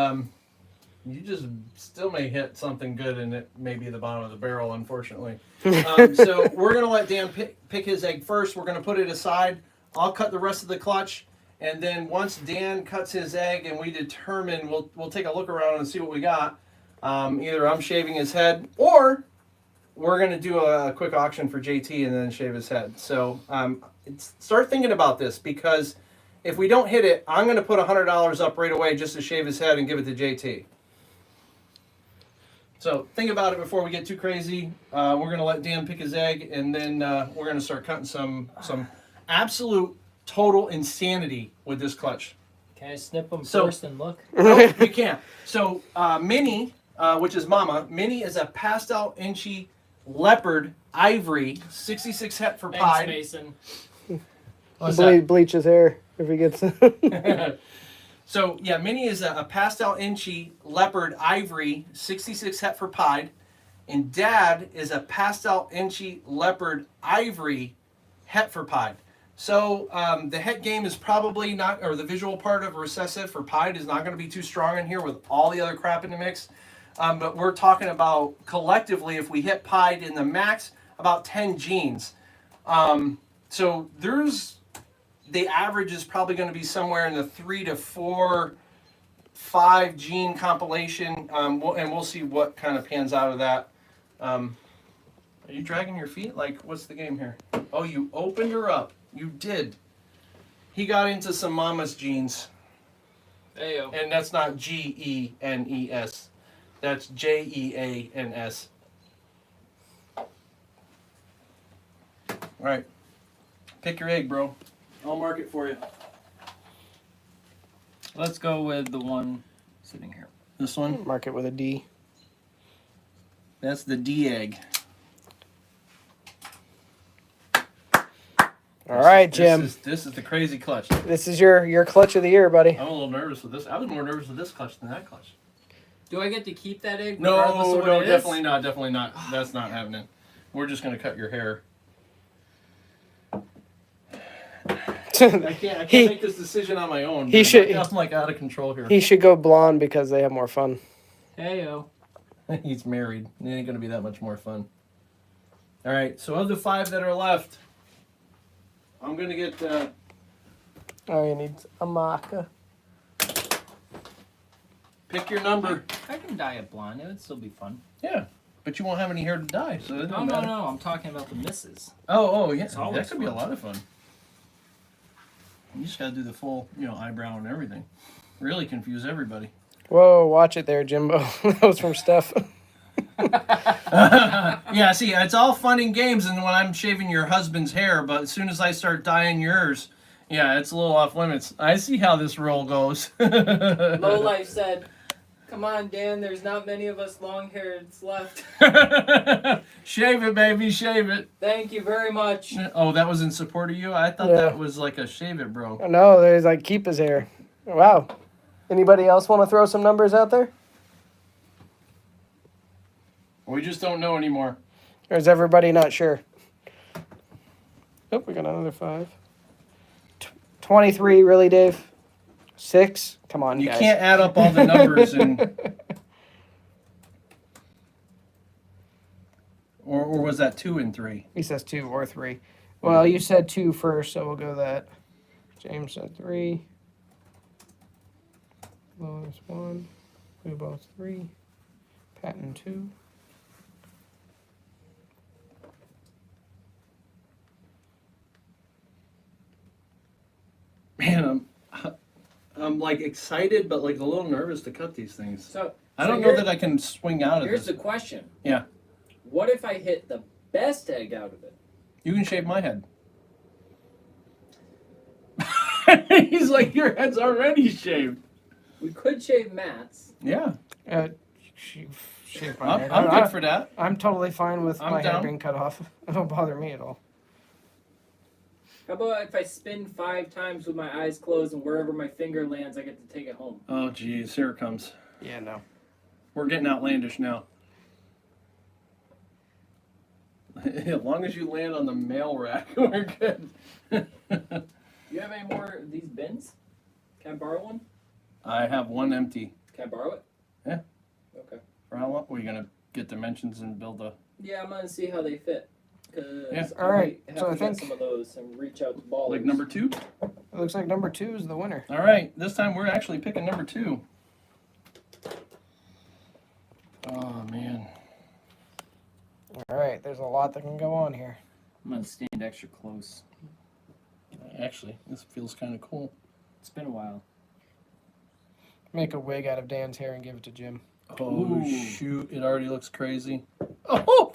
Speaker 1: you just still may hit something good, and it may be the bottom of the barrel, unfortunately. So we're gonna let Dan pick his egg first. We're gonna put it aside. I'll cut the rest of the clutch, and then once Dan cuts his egg, and we determine, we'll take a look around and see what we got. Either I'm shaving his head, or we're gonna do a quick auction for JT and then shave his head. So start thinking about this, because if we don't hit it, I'm gonna put $100 up right away just to shave his head and give it to JT. So think about it before we get too crazy. We're going to let Dan pick his egg, and then we're going to start cutting some absolute total insanity with this clutch.
Speaker 3: Can I snip them first and look?
Speaker 1: No, you can't. So Minnie, which is Mama, Minnie is a Pastel Enchi leopard ivory 66 het for
Speaker 3: Thanks,
Speaker 1: pie.
Speaker 3: Mason.
Speaker 4: Bleach his hair if he gets.
Speaker 1: So, yeah, Minnie is a Pastel Enchi leopard ivory 66 het for pied. And Dad is a Pastel Enchi leopard ivory het for pied. So, the het game is probably not, or the visual part of recessive for pied is not going to be too strong in here with all the other crap in the mix. But we're talking about collectively, if we hit pied in the max, about 10 genes. So, the average is probably going to be somewhere in the 3 to 4, 5 gene compilation, and we'll see what kind of pans out of that. Are you dragging your feet? Like, what's the game here? Oh, you opened her up. You did. He got into some mama's genes.
Speaker 3: Heyo.
Speaker 1: And that's not Genes. That's Jeans. All right. Pick your egg, bro. I'll mark it for you.
Speaker 3: Let's go with the one sitting here.
Speaker 1: This one?
Speaker 4: Mark it with a D.
Speaker 1: That's the D egg.
Speaker 4: All right, Jim.
Speaker 1: This is the crazy clutch.
Speaker 4: This is your clutch of the year, buddy.
Speaker 1: I'm a little nervous with this. I was more nervous with this clutch than that clutch.
Speaker 3: Do I get to keep that egg? regardless of what
Speaker 1: No,
Speaker 3: it is?
Speaker 1: definitely not. Definitely not. That's not happening. We're just gonna cut your hair. I can't make this decision on my own. I'm like out of control here.
Speaker 4: He should go blonde because they have more fun.
Speaker 3: Heyo.
Speaker 1: He's married. It ain't gonna be that much more fun. All right. So of the 5 that are left, I'm gonna get.
Speaker 4: Oh, he needs a marker.
Speaker 1: Pick your number.
Speaker 3: I can dye it blonde. It would still be fun.
Speaker 1: Yeah, but you won't have any hair to dye, so it doesn't matter.
Speaker 3: No. I'm talking about the misses.
Speaker 1: Oh, yeah.
Speaker 3: It's always
Speaker 1: That could be a
Speaker 3: fun.
Speaker 1: lot of fun. You just gotta do the full, eyebrow and everything. Really confuse everybody.
Speaker 4: Whoa, watch it there, Jimbo. That was from Steph.
Speaker 1: Yeah, see, it's all fun and games and when I'm shaving your husband's hair, but as soon as I start dyeing yours, yeah, it's a little off limits. I see how this roll goes.
Speaker 3: Lowlife said, "Come on, Dan. There's not many of us long-haireds left."
Speaker 1: Shave it, baby, shave it.
Speaker 3: Thank you very much.
Speaker 1: Oh, that was in support of you? I thought
Speaker 4: Yeah.
Speaker 1: that was like a shave it, bro.
Speaker 4: No, there's like keep his hair. Wow. Anybody else want to throw some numbers out there?
Speaker 1: We just don't know anymore.
Speaker 4: Or is everybody not sure? Oh, we got another 5. 23, really, Dave? 6? Come on,
Speaker 1: You
Speaker 4: guys.
Speaker 1: can't add up all the numbers and... Or was that 2 and 3?
Speaker 4: He says 2 or 3. Well, you said 2 first, so we'll go that. James said 3. Lois 1. We both 3. Patton 2.
Speaker 1: Man, I'm like excited, but like a little nervous to cut these things.
Speaker 3: So
Speaker 1: I don't know that I can swing out of
Speaker 3: Here's
Speaker 1: this.
Speaker 3: the question.
Speaker 1: Yeah.
Speaker 3: What if I hit the best egg out of it?
Speaker 1: You can shave my head. He's like, your head's already shaved.
Speaker 3: We could shave Matt's.
Speaker 1: Yeah.
Speaker 4: Shave my head.
Speaker 1: I'm good for that.
Speaker 4: I'm totally fine with
Speaker 1: I'm
Speaker 4: my hair
Speaker 1: down.
Speaker 4: being cut off. It don't bother me at all.
Speaker 3: How about if I spin 5 times with my eyes closed and wherever my finger lands, I get to take it home?
Speaker 1: Oh, geez. Here it comes.
Speaker 4: Yeah, no.
Speaker 1: We're getting outlandish now. As long as you land on the mail rack, we're good.
Speaker 3: You have any more of these bins? Can I borrow one?
Speaker 1: I have one empty.
Speaker 3: Can I borrow it?
Speaker 1: Yeah.
Speaker 3: Okay.
Speaker 1: For how long? Are you gonna get dimensions and build a?
Speaker 3: Yeah, I'm gonna see how they fit. Cause
Speaker 1: Yeah.
Speaker 3: I
Speaker 4: Alright,
Speaker 3: might have
Speaker 4: so
Speaker 3: to
Speaker 4: I
Speaker 3: get
Speaker 4: think-
Speaker 3: some of those and reach out to ballers.
Speaker 1: Like number 2?
Speaker 4: It looks like number 2 is the winner.
Speaker 1: All right, this time we're actually picking number 2. Oh man.
Speaker 4: All right, there's a lot that can go on here.
Speaker 3: I'm gonna stand extra close.
Speaker 1: Actually, this feels kind of cool.
Speaker 3: It's been a while.
Speaker 4: Make a wig out of Dan's hair and give it to Jim.
Speaker 1: Oh
Speaker 3: Ooh.
Speaker 1: shoot! It already looks crazy. Oh,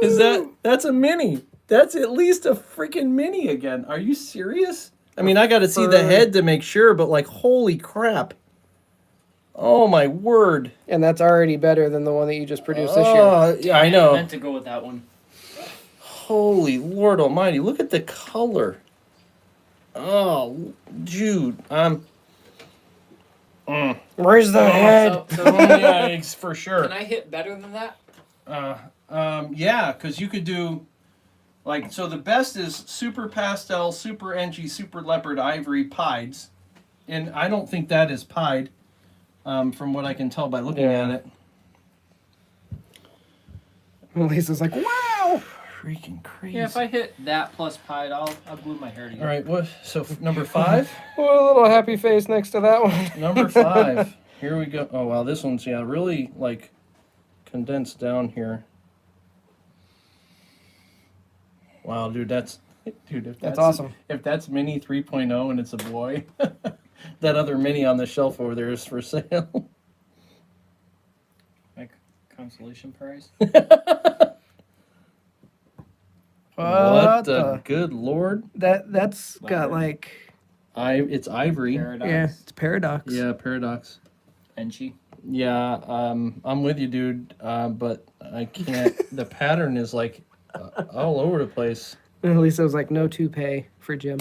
Speaker 1: is that's a Minnie? That's at least a freaking Minnie again. Are you serious? I mean, I got to see the head to make sure, but like, holy crap! Oh my word!
Speaker 4: And that's already better than the one that you just produced this year.
Speaker 1: Oh, yeah, I know.
Speaker 3: meant to go with that one.
Speaker 1: Holy Lord Almighty! Look at the color. Oh, Jude,
Speaker 4: Where's the head?
Speaker 1: yeah, for sure.
Speaker 3: Can I hit better than that?
Speaker 1: Yeah, because you could do, like, so the best is Super Pastel, Super Enchi, Super Leopard, Ivory, Pieds. And I don't think that is Pied, from what I can tell by looking
Speaker 4: Yeah.
Speaker 1: at it.
Speaker 4: Lisa's like, wow.
Speaker 1: Freaking crazy.
Speaker 3: Yeah, if I hit that plus pied, I'll glue my hair together.
Speaker 1: All right, what? So number 5?
Speaker 4: What a little happy face next to that one.
Speaker 1: Number 5. Here we go. Oh, wow, this one's, yeah, really, like, condensed down here. Wow, dude, if
Speaker 4: That's awesome.
Speaker 1: If that's Minnie 3.0 and it's a boy, that other Minnie on the shelf over there is for sale.
Speaker 3: Like consolation prize.
Speaker 1: What the good Lord?
Speaker 4: That's got
Speaker 3: Leopard.
Speaker 4: like
Speaker 1: It's Ivory.
Speaker 3: Paradox.
Speaker 4: yeah, it's paradox.
Speaker 1: Yeah, Paradox.
Speaker 3: Enchi.
Speaker 1: Yeah, I'm with you, dude. But I can't. The pattern is like all over the place.
Speaker 4: And Lisa was like, no toupee for Jim.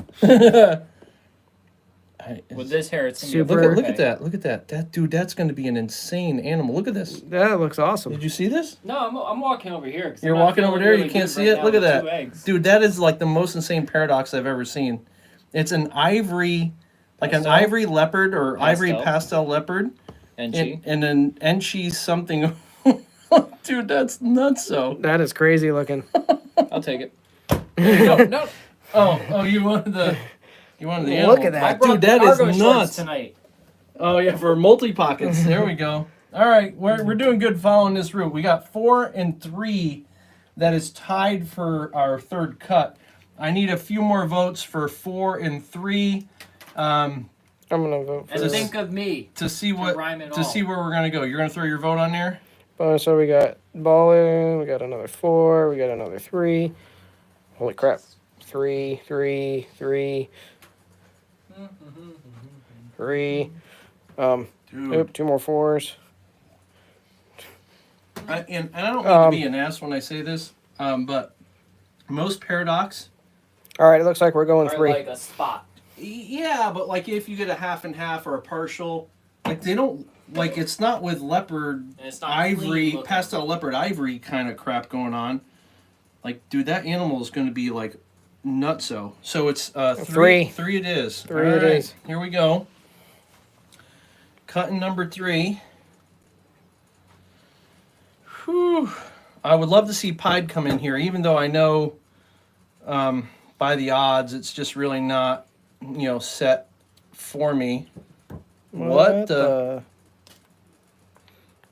Speaker 3: With this hair, it's gonna
Speaker 4: Super.
Speaker 3: be a
Speaker 1: Look at that! Look at that! That's going to be an insane animal. Look at this.
Speaker 4: That looks awesome.
Speaker 1: Did you see this?
Speaker 3: No, I'm walking over here. 'Cause
Speaker 1: You're
Speaker 3: I'm not
Speaker 1: walking over
Speaker 3: feeling
Speaker 1: there.
Speaker 3: really
Speaker 1: You can't
Speaker 3: good
Speaker 1: see
Speaker 3: right
Speaker 1: it.
Speaker 3: now
Speaker 1: Look at
Speaker 3: with
Speaker 1: that,
Speaker 3: 2 eggs.
Speaker 1: dude. That is like the most insane paradox I've ever seen. It's an ivory, like
Speaker 3: Pastel?
Speaker 1: an ivory leopard or ivory
Speaker 3: Pastel?
Speaker 1: pastel leopard,
Speaker 3: Enchi.
Speaker 1: and an Enchi something. Dude, that's nuts. So.
Speaker 4: That is crazy looking.
Speaker 3: I'll take it. No.
Speaker 1: Oh, you wanted the animal.
Speaker 4: Look at that.
Speaker 3: I brought
Speaker 1: Dude, that
Speaker 3: cargo
Speaker 1: is
Speaker 3: shorts
Speaker 1: nuts.
Speaker 3: tonight.
Speaker 1: Oh yeah, for multi pockets. There we go. All right, we're doing good following this route. We got 4 and 3, that is tied for our third cut. I need a few more votes for 4 and 3.
Speaker 4: I'm gonna vote for
Speaker 3: And
Speaker 4: this.
Speaker 3: think of me.
Speaker 1: To see what
Speaker 3: rhyme it
Speaker 1: to
Speaker 3: all.
Speaker 1: see where we're gonna go. You're gonna throw your vote on there.
Speaker 4: So we got Ballin, we got another 4, we got another 3. Holy crap. 3, 3, 3. 3.
Speaker 1: Dude.
Speaker 4: 2 more 4s.
Speaker 1: And I don't mean to be an ass when I say this, but most paradox.
Speaker 4: All right, it looks like we're going
Speaker 3: Or
Speaker 4: 3.
Speaker 3: like a spot.
Speaker 1: Yeah, but like if you get a half and half or a partial, like they don't like it's not with leopard
Speaker 3: And it's not
Speaker 1: ivory
Speaker 3: clean looking.
Speaker 1: pastel leopard ivory kind of crap going on. Like, dude, that animal is going to be like nutso. So it's
Speaker 4: 3.
Speaker 1: 3 it is.
Speaker 4: 3 it is.
Speaker 1: Here we go. Cutting number 3. Whew. I would love to see Pied come in here, even though I know by the odds it's just really not, set for me. What the?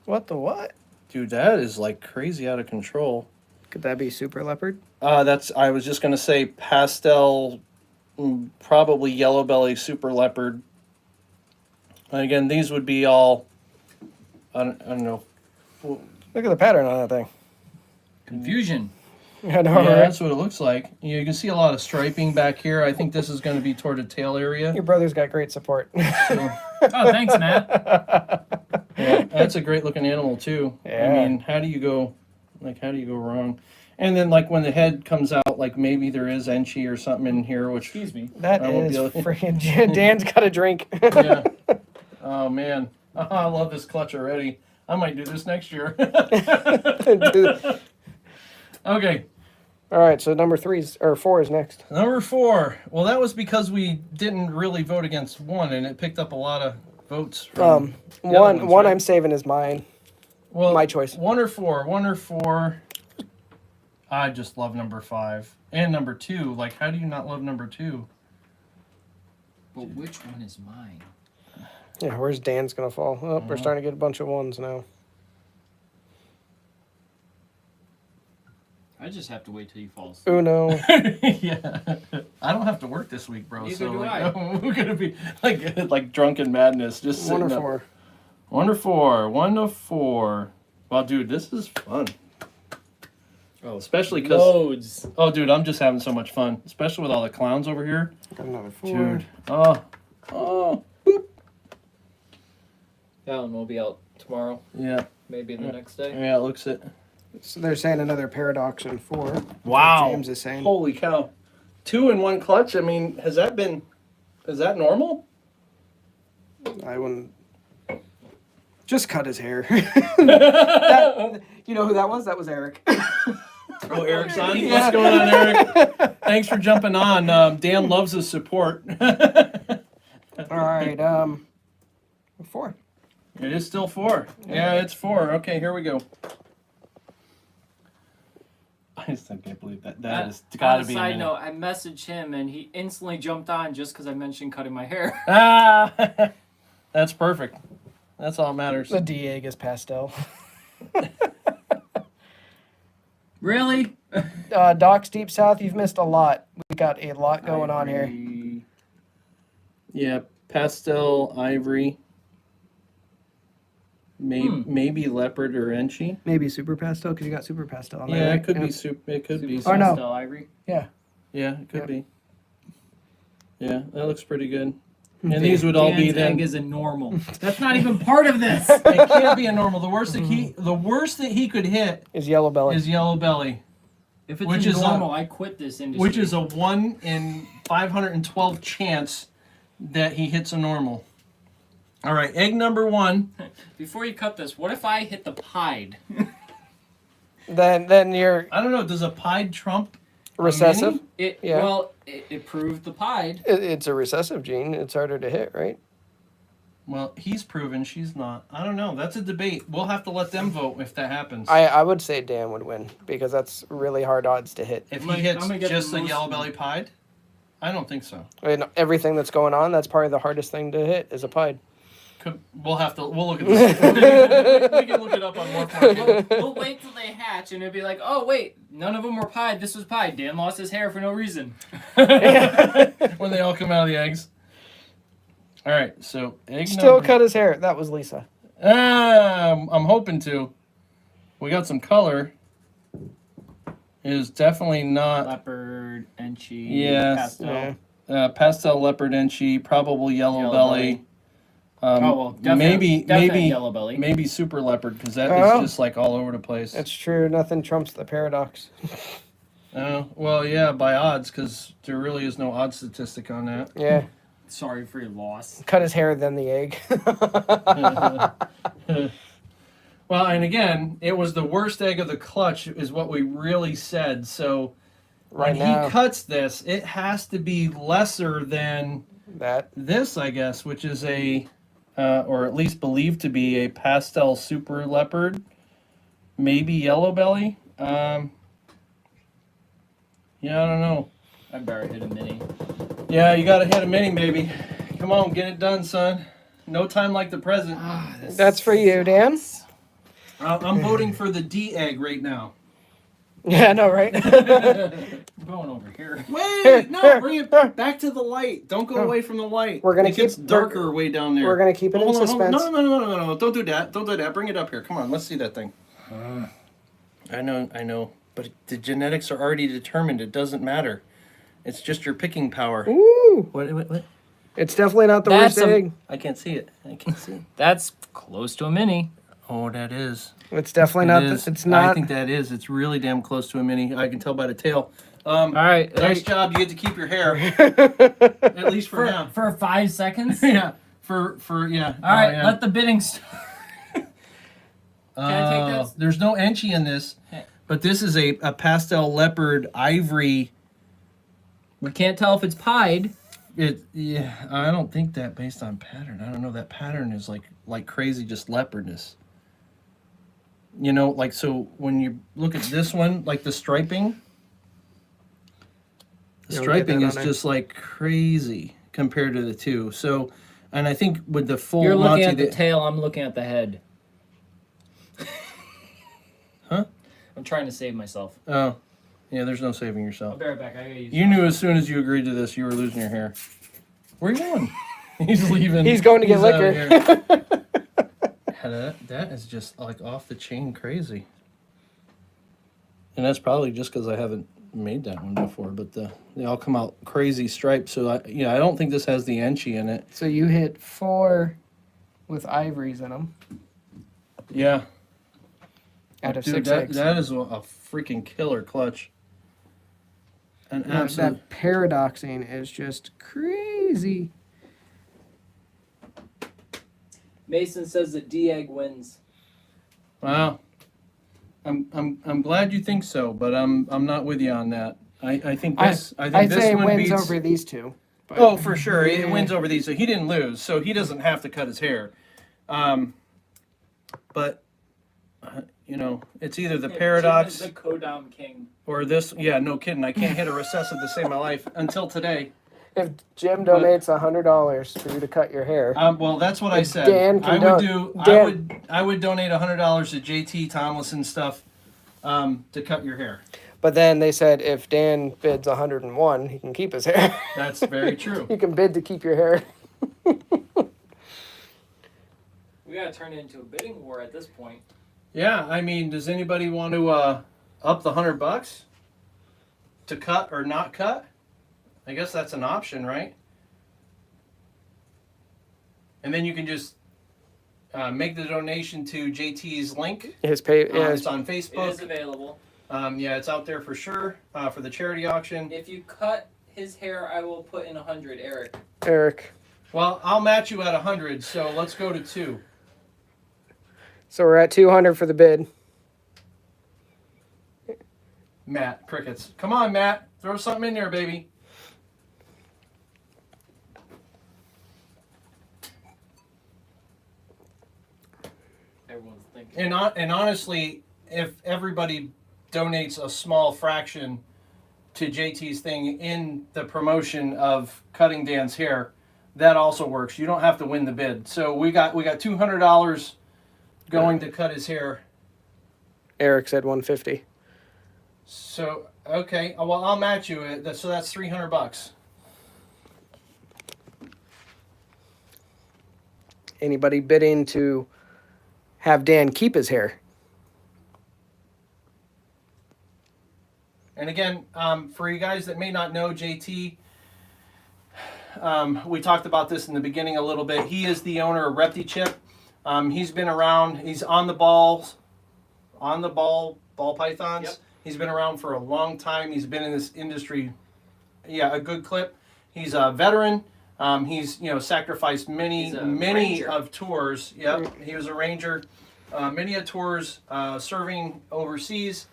Speaker 4: What the what?
Speaker 1: Dude, that is like crazy out of control.
Speaker 4: Could that be Super Leopard?
Speaker 1: I was just gonna say pastel, probably yellow belly, super leopard. And again, these would be all. I don't know.
Speaker 4: Look at the pattern on that thing.
Speaker 3: Confusion.
Speaker 4: I know,
Speaker 1: Yeah,
Speaker 4: right?
Speaker 1: that's what it looks like. You can see a lot of striping back here. I think this is going to be toward the tail area.
Speaker 4: Your brother's got great support.
Speaker 3: Oh, thanks, Matt.
Speaker 1: Yeah, that's a great looking animal too.
Speaker 4: Yeah.
Speaker 1: I mean, how do you go wrong? And then like when the head comes out, like maybe there is Enchi or something in here, which
Speaker 3: Excuse me.
Speaker 4: That
Speaker 1: I won't
Speaker 4: is
Speaker 1: be able-
Speaker 4: freaking. Dan's got a drink.
Speaker 1: yeah. Oh man, I love this clutch already. I might do this next year. Okay.
Speaker 4: All right, so number 4 is next.
Speaker 1: Number 4. Well, that was because we didn't really vote against one, and it picked up a lot of votes. From the other
Speaker 4: One
Speaker 1: ones, right?
Speaker 4: I'm saving is mine.
Speaker 1: Well,
Speaker 4: my choice.
Speaker 1: 1 or 4. 1 or 4. I just love number 5 and number 2. Like, how do you not love number 2?
Speaker 3: But which one is mine?
Speaker 4: Yeah, where's Dan's gonna fall? Oh, we're starting to get a bunch of 1s now.
Speaker 3: I just have to wait till you fall asleep.
Speaker 4: Uno.
Speaker 1: Yeah, I don't have to work this week, bro.
Speaker 3: Neither
Speaker 1: so
Speaker 3: do
Speaker 1: like,
Speaker 3: I.
Speaker 1: we're gonna be like drunken madness, just
Speaker 4: 1 or
Speaker 1: sitting up.
Speaker 4: 4.
Speaker 1: 1 or 4. 1 to 4. Wow, dude, this is fun.
Speaker 3: Oh,
Speaker 1: Especially because,
Speaker 3: loads.
Speaker 1: oh, dude, I'm just having so much fun, especially with all the clowns over here,
Speaker 4: Got another 4.
Speaker 1: dude. Oh,
Speaker 3: That one will be out tomorrow,
Speaker 1: yeah,
Speaker 3: maybe the next day.
Speaker 1: yeah. It looks it.
Speaker 4: So they're saying another paradox in 4. That's what
Speaker 1: Wow.
Speaker 4: James is saying.
Speaker 1: Holy cow, 2 in 1 clutch. I mean, is that normal?
Speaker 4: I wouldn't. Just cut his hair. You know who that was? That was Eric.
Speaker 1: Oh, Eric's on.
Speaker 4: Yeah.
Speaker 1: What's going on, Eric? Thanks for jumping on. Dan loves his support.
Speaker 4: All right, 4.
Speaker 1: It is still 4. Yeah, it's 4. Okay, here we go. I just can't believe that. That has got to be.
Speaker 3: On a side note, I messaged him and he instantly jumped on just because I mentioned cutting my hair.
Speaker 1: Ah, that's perfect. That's all that matters.
Speaker 4: The D egg is pastel.
Speaker 3: Really?
Speaker 4: Docks Deep South, you've missed a lot. We got a lot going on here.
Speaker 1: Yeah, pastel, ivory. Maybe leopard or Enchi.
Speaker 4: Maybe super pastel because you got super pastel on there.
Speaker 1: Yeah,
Speaker 4: right?
Speaker 1: it could be super. It could be.
Speaker 4: Or no.
Speaker 3: Pastel ivory.
Speaker 4: Yeah.
Speaker 1: Yeah, it could
Speaker 4: Yep.
Speaker 1: be. Yeah, that looks pretty good. And these would all be
Speaker 3: Dan's
Speaker 1: then.
Speaker 3: egg is a normal. That's not even part of this.
Speaker 1: It can't be a normal. The worst that he could hit
Speaker 4: Is yellow belly.
Speaker 1: is yellow belly,
Speaker 3: If it's
Speaker 1: Which
Speaker 3: a
Speaker 1: is
Speaker 3: normal, I quit this industry.
Speaker 1: which is a 1 in 512 chance that he hits a normal. All right, egg number 1.
Speaker 3: Before you cut this, what if I hit the pied?
Speaker 4: Then you're
Speaker 1: I don't know. Does a pied trump a
Speaker 4: recessive.
Speaker 1: mini?
Speaker 4: Yeah.
Speaker 3: It proved the pied.
Speaker 4: It's a recessive gene. It's harder to hit, right?
Speaker 1: Well, he's proven, she's not. I don't know. That's a debate. We'll have to let them vote if that happens.
Speaker 4: I would say Dan would win because that's really hard odds to hit.
Speaker 1: If
Speaker 3: I'm
Speaker 1: he
Speaker 3: gonna-
Speaker 1: hits
Speaker 3: I'm gonna get
Speaker 1: just
Speaker 3: the
Speaker 1: the
Speaker 3: most-
Speaker 1: yellow belly pied, I don't think so.
Speaker 4: I mean, everything that's going on, that's probably the hardest thing to hit is a pied.
Speaker 1: We'll look at this. We can look it up on Morph Market.
Speaker 3: We'll wait till they hatch and it'll be like, oh wait, none of them were pied. This was pied. Dan lost his hair for no reason.
Speaker 1: When they all come out of the eggs. All right, so egg
Speaker 4: Still
Speaker 1: number.
Speaker 4: cut his hair. That was Lisa.
Speaker 1: I'm hoping to. We got some color. It is definitely not
Speaker 3: Leopard, Enchi,
Speaker 1: Yes.
Speaker 3: pastel.
Speaker 4: Yeah.
Speaker 1: Pastel leopard Enchi, probable yellow belly.
Speaker 3: Oh well, definite
Speaker 1: maybe
Speaker 3: yellow belly.
Speaker 1: maybe super leopard because that
Speaker 4: Oh.
Speaker 1: is just like all over the place.
Speaker 4: That's true. Nothing trumps the paradox.
Speaker 1: Oh, well, yeah, by odds, because there really is no odd statistic on that.
Speaker 4: Yeah.
Speaker 3: Sorry for your loss.
Speaker 4: Cut his hair, then the egg.
Speaker 1: Well, and again, it was the worst egg of the clutch, is what we really said. So
Speaker 4: Right
Speaker 1: when
Speaker 4: now.
Speaker 1: he cuts this, it has to be lesser than
Speaker 4: That.
Speaker 1: this, I guess, which is or at least believed to be a pastel super leopard, maybe yellow belly. Yeah, I don't know.
Speaker 3: I better hit a mini.
Speaker 1: Yeah, you gotta hit a mini, baby. Come on, get it done, son. No time like the present.
Speaker 4: That's for you, Dan.
Speaker 1: I'm voting for the D egg right now.
Speaker 4: Yeah, I know, right?
Speaker 3: I'm going over here.
Speaker 1: Wait, no, bring it back to the light. Don't go away from the light.
Speaker 4: We're gonna
Speaker 1: it gets
Speaker 4: keep-
Speaker 1: darker way down there.
Speaker 4: we're gonna keep it in
Speaker 1: Hold on,
Speaker 4: suspense.
Speaker 1: No. Don't do that. Don't do that. Bring it up here. Come on, let's see that thing. I know. But the genetics are already determined. It doesn't matter. It's just your picking power.
Speaker 4: Ooh.
Speaker 1: What?
Speaker 4: It's definitely not the
Speaker 3: That's
Speaker 4: worst
Speaker 3: a-
Speaker 4: egg.
Speaker 1: I can't see it.
Speaker 3: That's close to a mini.
Speaker 1: Oh, that is.
Speaker 4: It's definitely
Speaker 1: It
Speaker 4: not.
Speaker 1: is.
Speaker 4: It's not.
Speaker 1: I think that is. It's really damn close to a mini. I can tell by the tail.
Speaker 3: All right.
Speaker 1: Nice job. You get to keep your hair. At least for now.
Speaker 3: For 5 seconds.
Speaker 1: Yeah. For yeah.
Speaker 3: All right.
Speaker 1: Yeah.
Speaker 3: Let the bidding start. Can I take this?
Speaker 1: There's no Enchi in this. But this is a pastel leopard ivory.
Speaker 3: We can't tell if it's pied.
Speaker 1: Yeah, I don't think that based on pattern. I don't know. That pattern is like crazy, just leopardness. You know, like, so when you look at this one, like the striping, the
Speaker 4: You don't get
Speaker 1: striping
Speaker 4: that
Speaker 1: is
Speaker 4: on there.
Speaker 1: just like crazy compared to the two. So, and I think with the full
Speaker 3: You're looking
Speaker 1: Monty,
Speaker 3: at the tail. I'm looking at the head.
Speaker 1: Huh?
Speaker 3: I'm trying to save myself.
Speaker 1: Oh, yeah. There's no saving
Speaker 3: I'll
Speaker 1: yourself.
Speaker 3: be right back. I gotta use.
Speaker 1: You knew as soon as you agreed to this, you were losing your hair. Where are you going? He's leaving.
Speaker 4: He's going to get
Speaker 1: He's out of
Speaker 4: liquor.
Speaker 1: here. Yeah, that is just like off the chain crazy. And that's probably just because I haven't made that one before, but they all come out crazy stripes. So I don't think this has the Enchi in it.
Speaker 2: So you hit 4 with ivories in them
Speaker 1: Yeah,
Speaker 2: out of
Speaker 1: dude,
Speaker 2: 6
Speaker 1: that
Speaker 2: eggs.
Speaker 1: that is a freaking killer clutch. An absolute.
Speaker 2: That paradoxing is just crazy.
Speaker 3: Mason says that D egg wins.
Speaker 1: Wow. I'm glad you think so, but I'm not with you on that. I think this I think
Speaker 2: I'd
Speaker 1: this
Speaker 2: say it
Speaker 1: one
Speaker 2: wins
Speaker 1: beats.
Speaker 2: over these two. But
Speaker 1: Oh, for sure, it
Speaker 2: Yeah.
Speaker 1: wins over these. So he didn't lose, so he doesn't have to cut his hair. But you know, it's either the
Speaker 3: Yeah,
Speaker 1: paradox
Speaker 3: Jim is the Kodam king.
Speaker 1: or this. Yeah, no kidding. I can't hit a recessive to save my life until today.
Speaker 4: If Jim donates $100 for you to cut your hair,
Speaker 1: Well, that's what I
Speaker 4: If
Speaker 1: said.
Speaker 4: Dan can
Speaker 1: I would
Speaker 4: do-
Speaker 1: I
Speaker 4: Dan-
Speaker 1: would I would donate $100 to JT Tomlinson stuff to cut your hair.
Speaker 4: but then they said if Dan bids 101, he can keep his hair.
Speaker 1: That's very true.
Speaker 4: You can bid to keep your hair.
Speaker 3: We gotta turn it into a bidding war at this point.
Speaker 1: Yeah, I mean, does anybody want to up the $100 to cut or not cut? I guess that's an option, right? And then you can just make the donation to JT's link.
Speaker 4: His pay. Yeah,
Speaker 1: It's on
Speaker 3: It is
Speaker 1: Facebook.
Speaker 3: available.
Speaker 1: Yeah, it's out there for sure for the charity auction.
Speaker 3: If you cut his hair, I will put in 100, Eric.
Speaker 4: Eric.
Speaker 1: Well, I'll match you at 100, so let's go to 2.
Speaker 4: So we're at 200 for the bid.
Speaker 1: Matt, crickets. Come on, Matt. Throw something in there, baby.
Speaker 3: Everyone's thinking.
Speaker 1: And honestly, if everybody donates a small fraction to JT's thing in the promotion of cutting Dan's hair, that also works. You don't have to win the bid. So we got $200 going to cut his hair.
Speaker 4: Eric said 150.
Speaker 1: So okay, well I'll match you it. So that's $300.
Speaker 4: Anybody bidding to have Dan keep his hair?
Speaker 1: And again, for you guys that may not know JT, we talked about this in the beginning a little bit. He is the owner of ReptiChip. He's been around. He's on the ball pythons.
Speaker 3: Yep.
Speaker 1: He's been around for a long time. He's been in this industry, a good clip. He's a veteran. He's sacrificed
Speaker 3: He's a
Speaker 1: many
Speaker 3: ranger.
Speaker 1: of tours. Yep, he was a ranger. Many of tours serving overseas,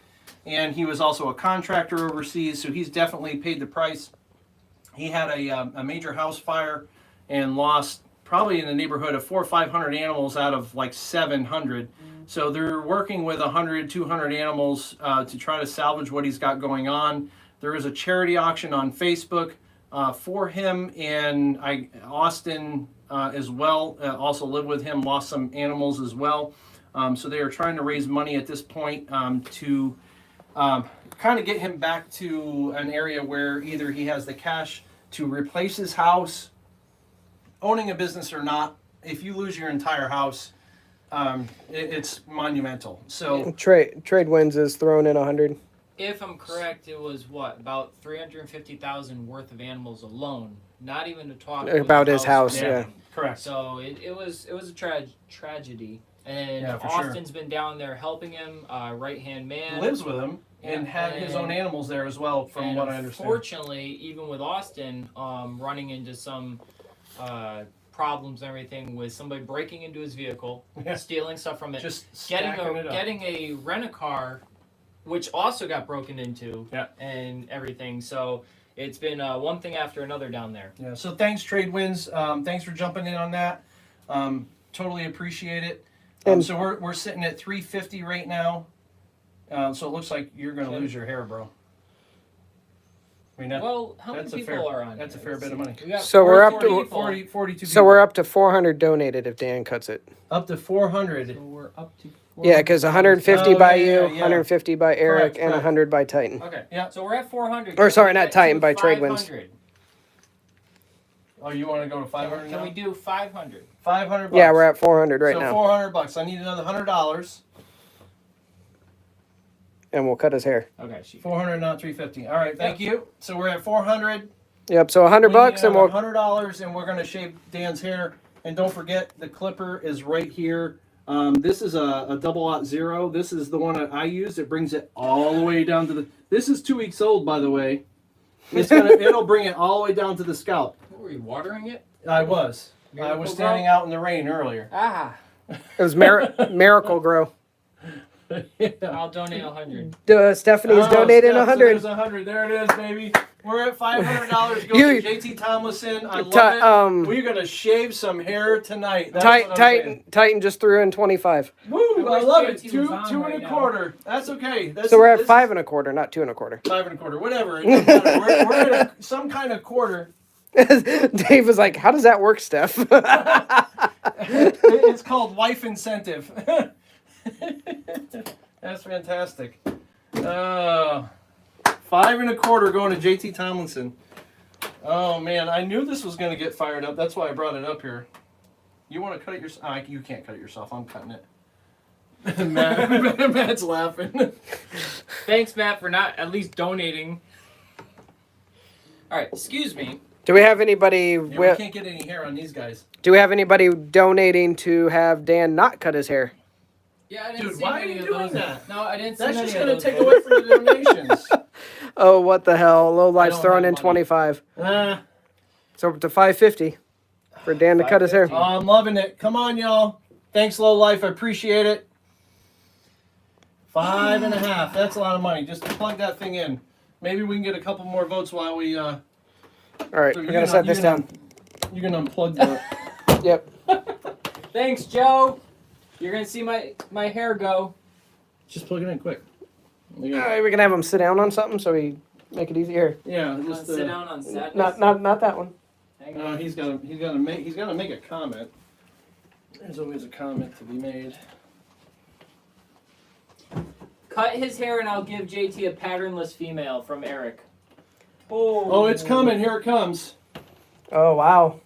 Speaker 1: and he was also a contractor overseas. So he's definitely paid the price. He had a major house fire and lost probably in the neighborhood of 400 or 500 animals out of like 700. So they're working with 100, 200 animals to try to salvage what he's got going on. There is a charity auction on Facebook for him, and Austin as well also lived with him, lost some animals as well. So they are trying to raise money at this point to kind of get him back to an area where either he has the cash to replace his house, owning a business or not. If you lose your entire house, it's monumental. So
Speaker 4: Trade wins is thrown in 100.
Speaker 3: If I'm correct, it was about 350,000 worth of animals alone. Not even to talk
Speaker 4: About
Speaker 3: with
Speaker 4: his house,
Speaker 3: and
Speaker 4: yeah.
Speaker 3: everything.
Speaker 1: correct.
Speaker 3: So it was a tragedy, and
Speaker 1: Yeah, for sure.
Speaker 3: Austin's been down there helping him, right hand man.
Speaker 1: Lives with him and
Speaker 3: Yeah,
Speaker 1: had his own animals there as well, from
Speaker 3: and
Speaker 1: what I understand.
Speaker 3: Unfortunately, even with Austin, running into some problems and everything with somebody breaking into his vehicle,
Speaker 1: Yeah.
Speaker 3: stealing stuff from it,
Speaker 1: Just
Speaker 3: getting
Speaker 1: stacking it up.
Speaker 3: a rent-a-car which also got broken into.
Speaker 1: Yeah.
Speaker 3: And everything. So it's been one thing after another down there.
Speaker 1: Yeah. So thanks, Trade Winds. Thanks for jumping in on that. Totally appreciate it.
Speaker 4: And-
Speaker 1: so we're sitting at 350 right now. So it looks like you're going to lose your hair, bro. I mean,
Speaker 3: Well, how many
Speaker 1: that's a
Speaker 3: people
Speaker 1: fair-
Speaker 3: are on
Speaker 1: that's
Speaker 3: here?
Speaker 1: a fair
Speaker 3: Let's
Speaker 1: bit of
Speaker 3: see.
Speaker 1: money.
Speaker 3: We got
Speaker 4: So we're up to-
Speaker 3: 40 people.
Speaker 1: 42
Speaker 4: So
Speaker 1: people.
Speaker 4: we're up to 400 donated if Dan cuts it.
Speaker 1: Up to 400.
Speaker 3: So we're up to.
Speaker 4: Yeah, because 150
Speaker 1: Oh,
Speaker 4: by
Speaker 1: yeah,
Speaker 4: you,
Speaker 1: yeah, yeah.
Speaker 4: 150 by Eric,
Speaker 1: Correct,
Speaker 4: and
Speaker 1: correct.
Speaker 4: 100 by Titan.
Speaker 3: Okay.
Speaker 1: Yeah.
Speaker 3: So we're at 400.
Speaker 4: Or
Speaker 3: Can
Speaker 4: sorry,
Speaker 3: we
Speaker 4: not
Speaker 3: get
Speaker 4: Titan,
Speaker 3: to
Speaker 4: by Trade Winds.
Speaker 3: 500?
Speaker 1: Oh, you want to go to 500
Speaker 3: Can
Speaker 1: now?
Speaker 3: we do 500?
Speaker 1: 500 bucks.
Speaker 4: Yeah, we're at 400 right
Speaker 1: so
Speaker 4: now.
Speaker 1: 400 bucks. I need another $100.
Speaker 4: And we'll cut his hair.
Speaker 3: Okay. Shoot.
Speaker 1: 400, not 350. All right, thank you. So we're at 400.
Speaker 4: Yep, so 100 bucks and we'll...
Speaker 1: $100, and we're gonna shave Dan's hair. And don't forget, the clipper is right here. This is a double-aught zero. This is the one that I use. It brings it all the way down to the. This is 2 weeks old, by the way. It'll bring it all the way down to the scalp.
Speaker 3: What, were you watering it?
Speaker 1: I was
Speaker 3: Miracle
Speaker 1: standing
Speaker 3: Grow?
Speaker 1: out in the rain earlier.
Speaker 3: Ah.
Speaker 4: It was Miracle Grow.
Speaker 1: Yeah.
Speaker 3: I'll donate 100.
Speaker 4: Stephani's
Speaker 1: Oh,
Speaker 4: donating
Speaker 1: Steph, so
Speaker 4: 100.
Speaker 1: there's 100. There it is, baby. We're at $500. Go
Speaker 4: You-
Speaker 1: to JT Tomlinson. I love
Speaker 4: Ti-
Speaker 1: it. We're gonna shave some hair tonight. That's what I'm saying.
Speaker 4: Titan just threw in 25.
Speaker 1: Woo! I
Speaker 3: wish
Speaker 1: love it.
Speaker 3: JT
Speaker 1: Two
Speaker 3: was on
Speaker 1: and
Speaker 3: right
Speaker 1: a
Speaker 3: now.
Speaker 1: quarter. That's okay.
Speaker 4: So we're at 5 1/4, not 2 1/4.
Speaker 1: 5 and a quarter. Whatever. It doesn't matter. We're at some kind of quarter.
Speaker 4: Dave was like, "How does that work, Steph?"
Speaker 1: It's called wife incentive. That's fantastic. 5 and a quarter going to JT Tomlinson. Oh man, I knew this was going to get fired up. That's why I brought it up here. You want to cut it yourself? You can't cut it yourself. I'm cutting it. Matt's laughing.
Speaker 3: Thanks, Matt, for not at least donating. All right. Excuse me.
Speaker 4: Do we have anybody?
Speaker 1: Yeah, we can't get any hair on these guys.
Speaker 4: Do we have anybody donating to have Dan not cut his hair?
Speaker 3: Yeah, I didn't
Speaker 1: Dude,
Speaker 3: see
Speaker 1: why are
Speaker 3: many
Speaker 1: you
Speaker 3: of
Speaker 1: doing
Speaker 3: those.
Speaker 1: that?
Speaker 3: No, I didn't see
Speaker 1: That's
Speaker 3: many
Speaker 1: just
Speaker 3: of
Speaker 1: going
Speaker 3: those.
Speaker 1: to take away from the donations.
Speaker 4: Oh, what the hell! Low Life's
Speaker 1: don't
Speaker 4: throwing
Speaker 1: have
Speaker 4: in
Speaker 1: money.
Speaker 4: 25.
Speaker 1: Ah.
Speaker 4: So up to 550 for Dan to cut his hair.
Speaker 1: Oh, I'm loving it. Come on, y'all. Thanks, Low Life. I appreciate it. 5.5. That's a lot of money. Just to plug that thing in. Maybe we can get a couple more votes while we.
Speaker 4: All right,
Speaker 1: so
Speaker 4: we're gonna set this down.
Speaker 1: You can unplug the.
Speaker 4: Yep.
Speaker 3: Thanks, Joe. You're gonna see my hair go.
Speaker 1: Just plug it in quick. There you
Speaker 4: All
Speaker 1: go.
Speaker 4: right, we can have him sit down on something so we make it easier.
Speaker 1: Yeah,
Speaker 3: Wanna
Speaker 1: just.
Speaker 3: sit down on sadness.
Speaker 4: Not that one.
Speaker 3: Hang on.
Speaker 1: He's got to make a comment. There's always a comment to be made.
Speaker 3: Cut his hair and I'll give JT a patternless female from Eric.
Speaker 1: Oh, it's coming. Here it comes.
Speaker 4: Oh wow.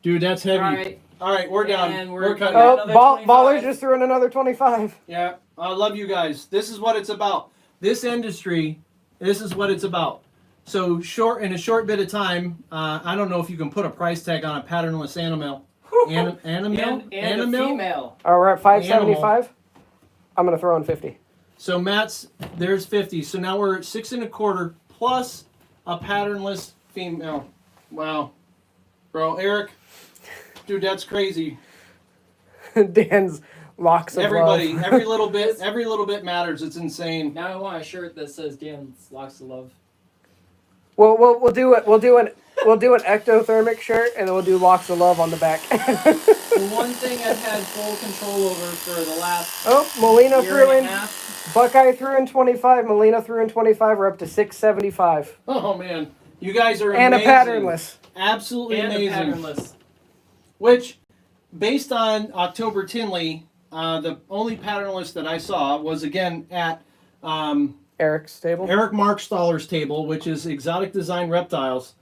Speaker 1: Dude, that's heavy.
Speaker 3: All right.
Speaker 1: All right, we're done.
Speaker 3: And
Speaker 1: We're
Speaker 3: we're
Speaker 1: cutting.
Speaker 3: done.
Speaker 1: it.
Speaker 4: Oh,
Speaker 3: Another 25.
Speaker 4: Baller just threw in another 25.
Speaker 1: Yeah, I love you guys. This is what it's about. This industry, this is what it's about. So in a short bit of time, I don't know if you can put a price tag on a patternless animal. Animal?
Speaker 3: And a
Speaker 1: Animal?
Speaker 3: female.
Speaker 4: Oh, we're at 575. I'm gonna throw in 50.
Speaker 1: So there's 50. So now we're at 6 1/4 plus a patternless female. Wow. Bro, Eric, dude, that's crazy.
Speaker 4: Dan's locks of
Speaker 1: Everybody,
Speaker 4: love.
Speaker 1: every little bit matters. It's insane.
Speaker 3: Now I want a shirt that says Dan's Locks of Love.
Speaker 4: We'll do it. We'll do an ectothermic shirt and then we'll do locks of love on the back.
Speaker 3: The one thing I've had full control over for the last
Speaker 4: Oh, Molina
Speaker 3: year
Speaker 4: threw
Speaker 3: and
Speaker 4: in.
Speaker 3: a half.
Speaker 4: Buckeye threw in 25. Molina threw in 25. We're up to 675.
Speaker 1: Oh man, you guys are
Speaker 4: And a
Speaker 1: amazing.
Speaker 4: patternless.
Speaker 1: Absolutely
Speaker 3: And a
Speaker 1: amazing.
Speaker 3: patternless.
Speaker 1: Which, based on October Tinley, the only patternless that I saw was again at
Speaker 4: Eric's table.
Speaker 1: Eric Markstaller's table, which is Exotic Design Reptiles.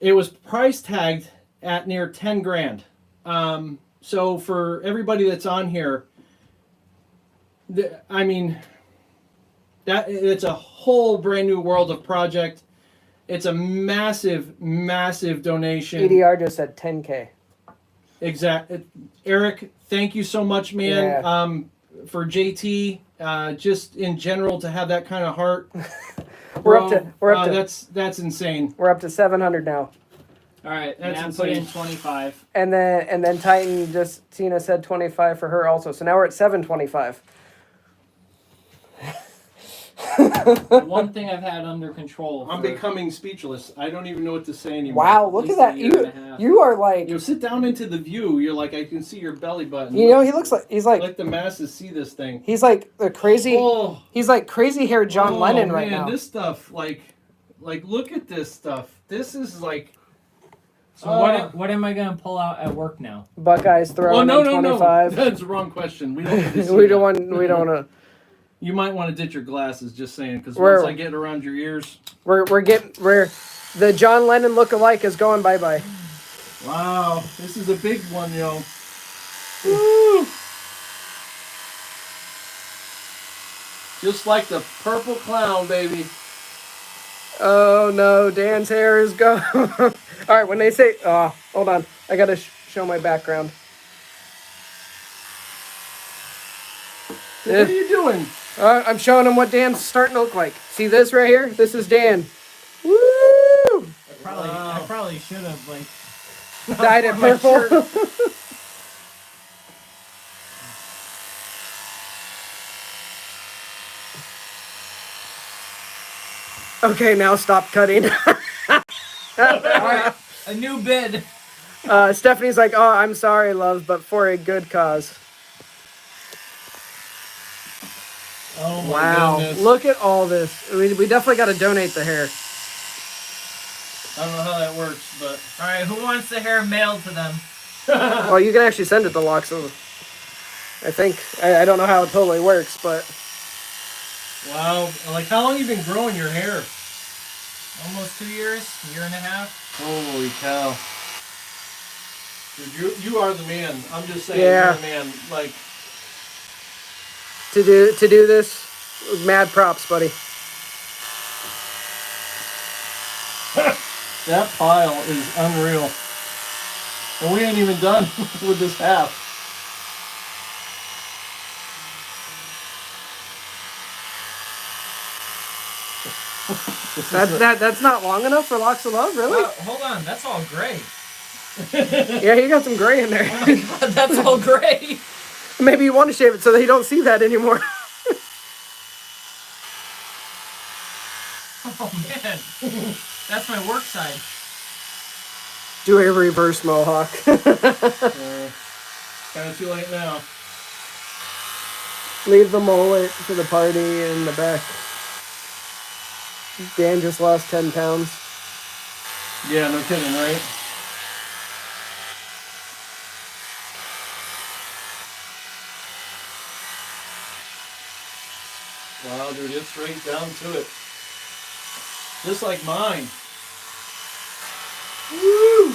Speaker 1: It was price tagged at near 10 grand. So for everybody that's on here, I mean, it's a whole brand new world of project. It's a massive, massive donation.
Speaker 4: EDR just said 10K.
Speaker 1: Eric, thank you so much, man.
Speaker 4: Yeah.
Speaker 1: For JT, just in general to have that kind of heart.
Speaker 4: We're up to
Speaker 1: That's insane.
Speaker 4: we're up to 700 now.
Speaker 3: All right,
Speaker 1: That's
Speaker 3: Matt put in
Speaker 1: insane.
Speaker 3: 25.
Speaker 4: And then Titan Tina said 25 for her also. So now we're at 725.
Speaker 3: The one thing I've had under control.
Speaker 1: I'm becoming speechless. I don't even know what to say anymore.
Speaker 4: Wow, look at
Speaker 3: least
Speaker 4: that.
Speaker 3: a year and a half.
Speaker 4: You are like,
Speaker 1: Sit down into the view. You're like, I can see your belly button.
Speaker 4: you know, he looks like, he's like,
Speaker 1: Let the masses see this thing.
Speaker 4: he's like the crazy,
Speaker 1: Oh,
Speaker 4: he's like crazy hair John Lennon right
Speaker 1: man,
Speaker 4: now.
Speaker 1: this stuff, like, look at this stuff. This is like.
Speaker 3: So what am I gonna pull out at work now?
Speaker 4: Buckeyes throwing
Speaker 1: no,
Speaker 4: in
Speaker 1: no, no.
Speaker 4: 25.
Speaker 1: That's the wrong question. We don't need to see
Speaker 4: we
Speaker 1: that.
Speaker 4: don't want, we don't want to.
Speaker 1: You might want to ditch your glasses, just saying, because
Speaker 4: We're-
Speaker 1: once I get around your ears.
Speaker 4: We're the John Lennon look-alike is going bye-bye.
Speaker 1: Wow, this is a big one, yo. Woo! Just like the purple clown, baby.
Speaker 4: Oh no, Dan's hair is gone. All right, when they say, oh, hold on, I gotta show my background.
Speaker 1: What are you doing?
Speaker 4: I'm showing them what Dan's starting to look like. See this right here? This is Dan. Woo!
Speaker 3: I probably should have like
Speaker 4: Dyed it purple. Okay, now stop cutting.
Speaker 3: Alright, a new bid.
Speaker 4: Stephanie's like, oh, I'm sorry, love, but for a good cause.
Speaker 1: Oh my
Speaker 4: Wow,
Speaker 1: goodness.
Speaker 4: look at all this. We definitely got to donate the hair.
Speaker 1: I don't know how that works, but.
Speaker 3: Alright, who wants the hair mailed to them?
Speaker 4: Well, you can actually send it to Locks. I think. I don't know how it totally works, but.
Speaker 1: Wow, like how long you been growing your hair?
Speaker 3: Almost 2 years, year and a half.
Speaker 1: Holy cow. Dude, you are the man. I'm just saying,
Speaker 4: Yeah.
Speaker 1: you're the man. Like,
Speaker 4: To do this, mad props, buddy.
Speaker 1: that pile is unreal. And we ain't even done with this half.
Speaker 4: That's not long enough for Locks of Love, really?
Speaker 3: Hold on, that's all gray.
Speaker 4: Yeah, you got some gray in there.
Speaker 3: Oh my god, that's all gray.
Speaker 4: Maybe you want to shave it so that you don't see that anymore.
Speaker 3: Oh man, that's my work side.
Speaker 4: Do a reverse mohawk.
Speaker 1: Kind of too late now.
Speaker 4: Leave the mullet for the party in the back. Dan just lost 10 pounds.
Speaker 1: Yeah, no kidding, right? Wow, dude, it's right down to it. Just like mine. Woo!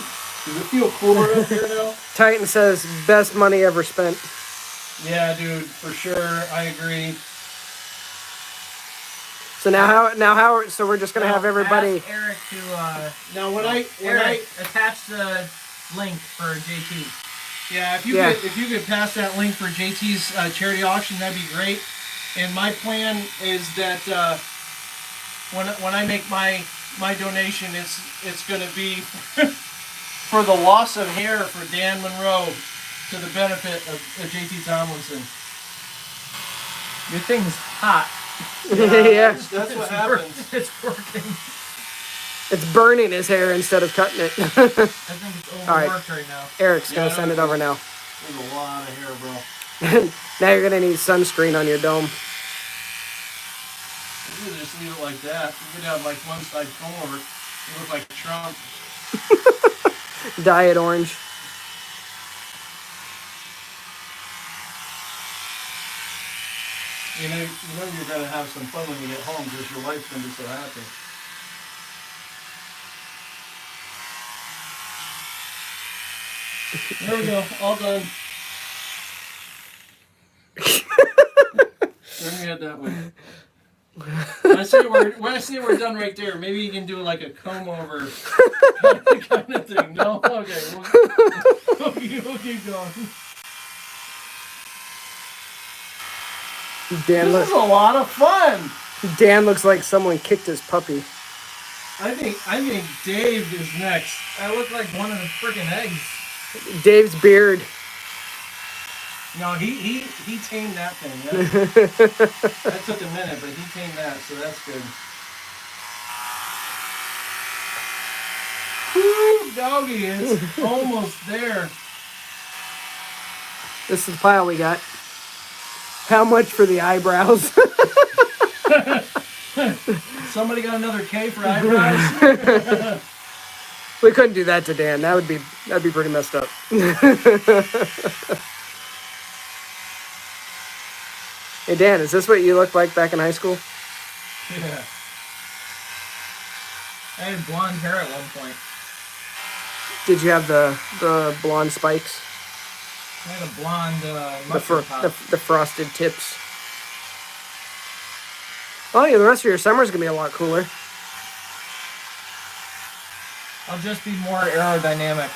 Speaker 1: Does it feel cooler up here now?
Speaker 4: Titan says, best money ever spent.
Speaker 1: Yeah, dude, for sure. I agree.
Speaker 4: So so we're just gonna have everybody.
Speaker 3: Ask Eric to
Speaker 1: Now, when I
Speaker 3: attach the link for JT.
Speaker 1: yeah, if you could pass that link for JT's charity auction, that'd be great. And my plan is that when I make my donation, it's going to be for the loss of hair for Dan Monroe to the benefit of JT Tomlinson.
Speaker 3: Your thing's hot.
Speaker 4: Yeah,
Speaker 1: That's what happens.
Speaker 3: It's working.
Speaker 4: it's burning his hair instead of cutting it.
Speaker 3: I think it's overworked right now.
Speaker 4: Eric's
Speaker 1: Yeah,
Speaker 4: gonna send it over now.
Speaker 1: There's a lot of hair, bro.
Speaker 4: Now you're gonna need sunscreen on your dome.
Speaker 1: You could just leave it like that. You could have like one side comb over. You look like Trump.
Speaker 4: Dye it orange.
Speaker 1: You know you're gonna have some fun when you get home because your wife's gonna be so happy. There we go, all done. Turn your head that way. When I say we're done right there, maybe you can do like a comb over kind of thing. No, okay, we'll keep going.
Speaker 4: Dan
Speaker 1: This is a lot of fun.
Speaker 4: Dan looks like someone kicked his puppy.
Speaker 1: I think Dave is next.
Speaker 3: I look like one of the freaking eggs.
Speaker 4: Dave's beard.
Speaker 1: No, he tamed that thing. That took a minute, but he tamed that, so that's good. Woo, doggy, it's almost there.
Speaker 4: This is the pile we got. How much for the eyebrows?
Speaker 1: Somebody got another K for eyebrows?
Speaker 4: We couldn't do that to Dan. That'd be pretty messed up. Hey Dan, is this what you looked like back in high school?
Speaker 3: Yeah. I had blonde hair at one point.
Speaker 4: Did you have the blonde spikes?
Speaker 3: I had a blonde
Speaker 4: The
Speaker 3: mushroom top.
Speaker 4: the frosted tips. Oh yeah, the rest of your summer's gonna be a lot cooler.
Speaker 3: I'll just be more aerodynamic.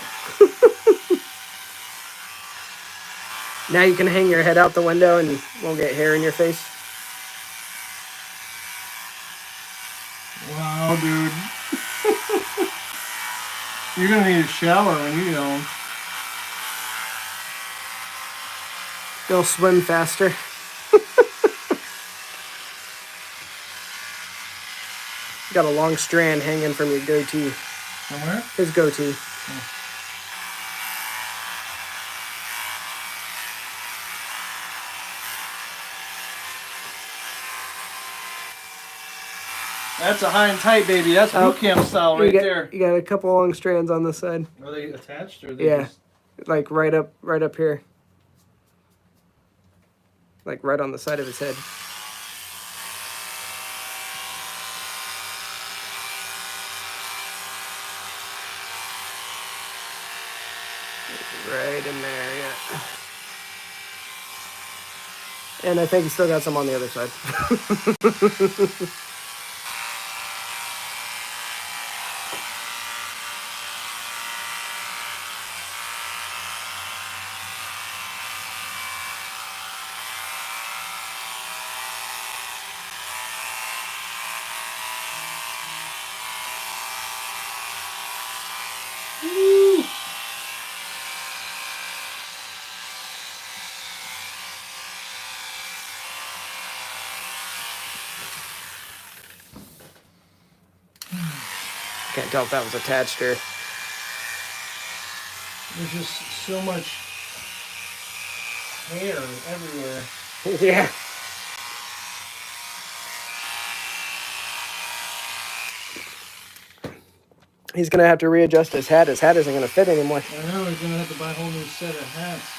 Speaker 4: Now you can hang your head out the window and you won't get hair in your face.
Speaker 1: Wow, dude. You're gonna need a shower when you get home.
Speaker 4: You'll swim faster. You got a long strand hanging from your goatee.
Speaker 1: From where?
Speaker 4: His goatee.
Speaker 1: That's a high and tight, baby. That's boot camp style right there.
Speaker 4: You got a couple long strands on this side.
Speaker 1: Are they attached or are they
Speaker 4: Yeah.
Speaker 1: just...
Speaker 4: Like right up here. Like right on the side of his head. Right in there, yeah. And I think he still got some on the other side. Can't tell if that was attached or...
Speaker 1: There's just so much hair everywhere.
Speaker 4: Yeah. He's gonna have to readjust his hat. His hat isn't gonna fit anymore.
Speaker 1: I know, he's gonna have to buy a whole new set of hats.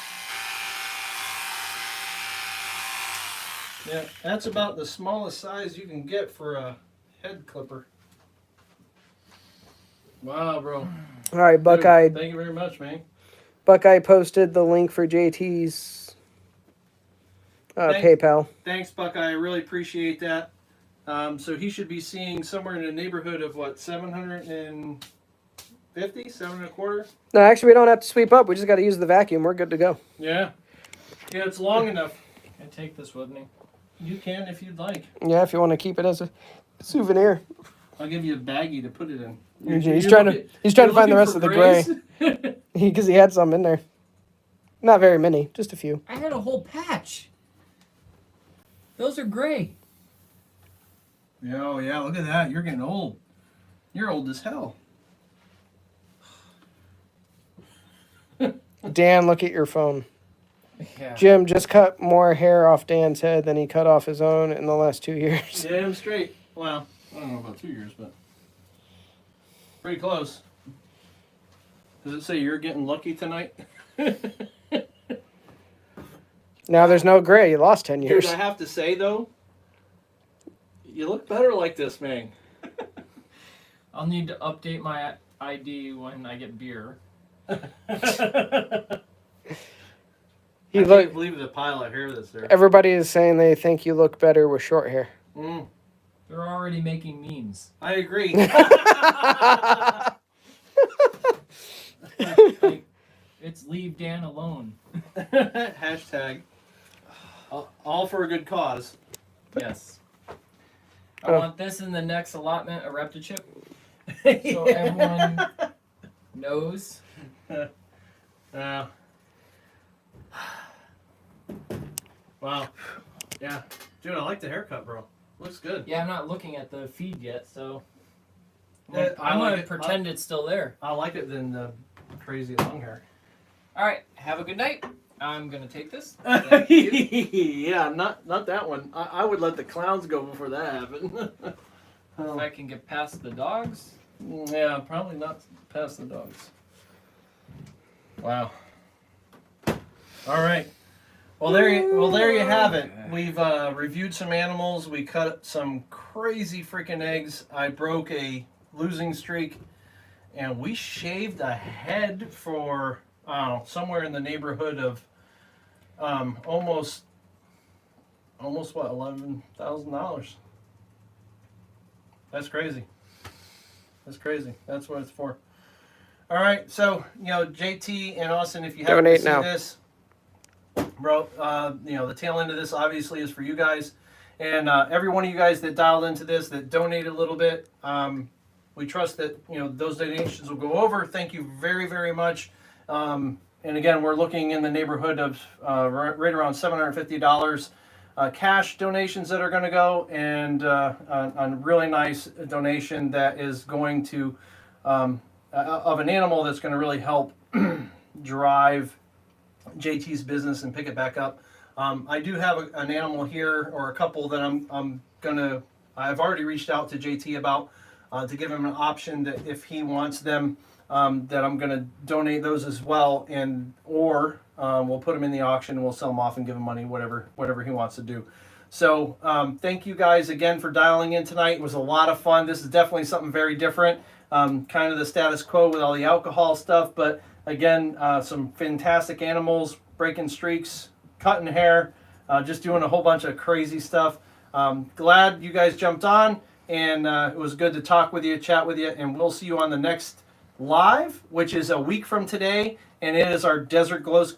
Speaker 1: Yeah, that's about the smallest size you can get for a head clipper. Wow, bro.
Speaker 4: All right, Buckeye.
Speaker 1: Dude, thank you very much, man.
Speaker 4: Buckeye posted the link for JT's PayPal.
Speaker 1: Thanks, Buckeye. I really appreciate that. So he should be seeing somewhere in the neighborhood of what, 750, 7.25?
Speaker 4: No, actually, we don't have to sweep up. We just got to use the vacuum. We're good to go.
Speaker 1: Yeah. Yeah, it's long enough.
Speaker 3: Can I take this with me?
Speaker 1: You can if you'd like.
Speaker 4: Yeah, if you want to keep it as a souvenir.
Speaker 1: I'll give you a baggie to put it in.
Speaker 4: He's trying to find the rest of the gray because he had some in there. Not very many, just a few.
Speaker 3: I had a whole patch. Those are gray.
Speaker 1: Yeah, oh yeah, look at that. You're getting old. You're old as hell.
Speaker 4: Dan, look at your phone.
Speaker 3: Yeah.
Speaker 4: Jim just cut more hair off Dan's head than he cut off his own in the last 2 years.
Speaker 1: Damn straight. Well, I don't know about 2 years, but pretty close. Does it say you're getting lucky tonight?
Speaker 4: Now there's no gray. You lost 10 years.
Speaker 1: Dude, I have to say though, you look better like this, man.
Speaker 3: I'll need to update my ID when I get beer.
Speaker 4: You
Speaker 1: I
Speaker 4: look.
Speaker 1: can't believe the pile of hair that's there.
Speaker 4: Everybody is saying they think you look better with short hair.
Speaker 3: They're already making memes.
Speaker 1: I agree.
Speaker 3: Like, it's leave Dan alone.
Speaker 1: Hashtag. All for a good cause.
Speaker 3: Yes. I want this in the next allotment, a Reptichip. So everyone knows.
Speaker 1: Wow. Yeah. Dude, I like the haircut, bro. Looks good.
Speaker 3: Yeah, I'm not looking at the feed yet, so
Speaker 1: Yeah,
Speaker 3: I'm
Speaker 1: like
Speaker 3: gonna
Speaker 1: it.
Speaker 3: pretend it's still there.
Speaker 1: I like it than the crazy long hair.
Speaker 3: All right, have a good night. I'm gonna take this.
Speaker 1: Yeah, not that one. I would let the clowns go before that happened.
Speaker 3: If I can get past the dogs.
Speaker 1: Yeah, probably not past the dogs. Wow. All right. Well, there you have it. We've reviewed some animals. We cut some crazy freaking eggs. I broke a losing streak, and we shaved a head for somewhere in the neighborhood of almost what, $11,000. That's crazy. That's crazy. That's what it's for. All right, so JT and Austin, if you haven't
Speaker 4: Donate
Speaker 1: seen
Speaker 4: now.
Speaker 1: this, bro, the tail end of this obviously is for you guys, and every one of you guys that dialed into this, that donated a little bit. We trust that those donations will go over. Thank you very, very much. And again, we're looking in the neighborhood of right around $750 cash donations that are going to go, and a really nice donation that is going to of an animal that's going to really help drive JT's business and pick it back up. I do have an animal here, or a couple that I've already reached out to JT about to give him an option that if he wants them, that I'm going to donate those as well, or we'll put them in the auction and we'll sell them off and give him money, whatever he wants to do. So thank you guys again for dialing in tonight. It was a lot of fun. This is definitely something very different, kind of the status quo with all the alcohol stuff, but again, some fantastic animals, breaking streaks, cutting hair, just doing a whole bunch of crazy stuff. Glad you guys jumped on, and it was good to talk with you, chat with you, and we'll see you on the next live, which is a week from today, and it is our Desert Ghost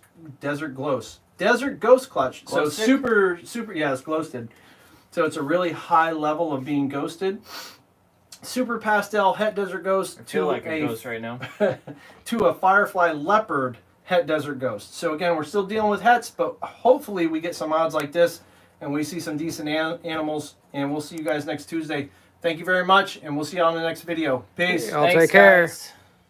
Speaker 1: Clutch. So super, yeah, it's ghosted. So it's a really high level of being ghosted. Super pastel het desert ghost.
Speaker 3: I feel like a ghost right now.
Speaker 1: To a firefly leopard het desert ghost. So again, we're still dealing with hets, but hopefully we get some odds like this and we see some decent animals, and we'll see you guys next Tuesday. Thank you very much, and we'll see you on the next video. Peace.
Speaker 4: Y'all take care.
Speaker 3: Guys.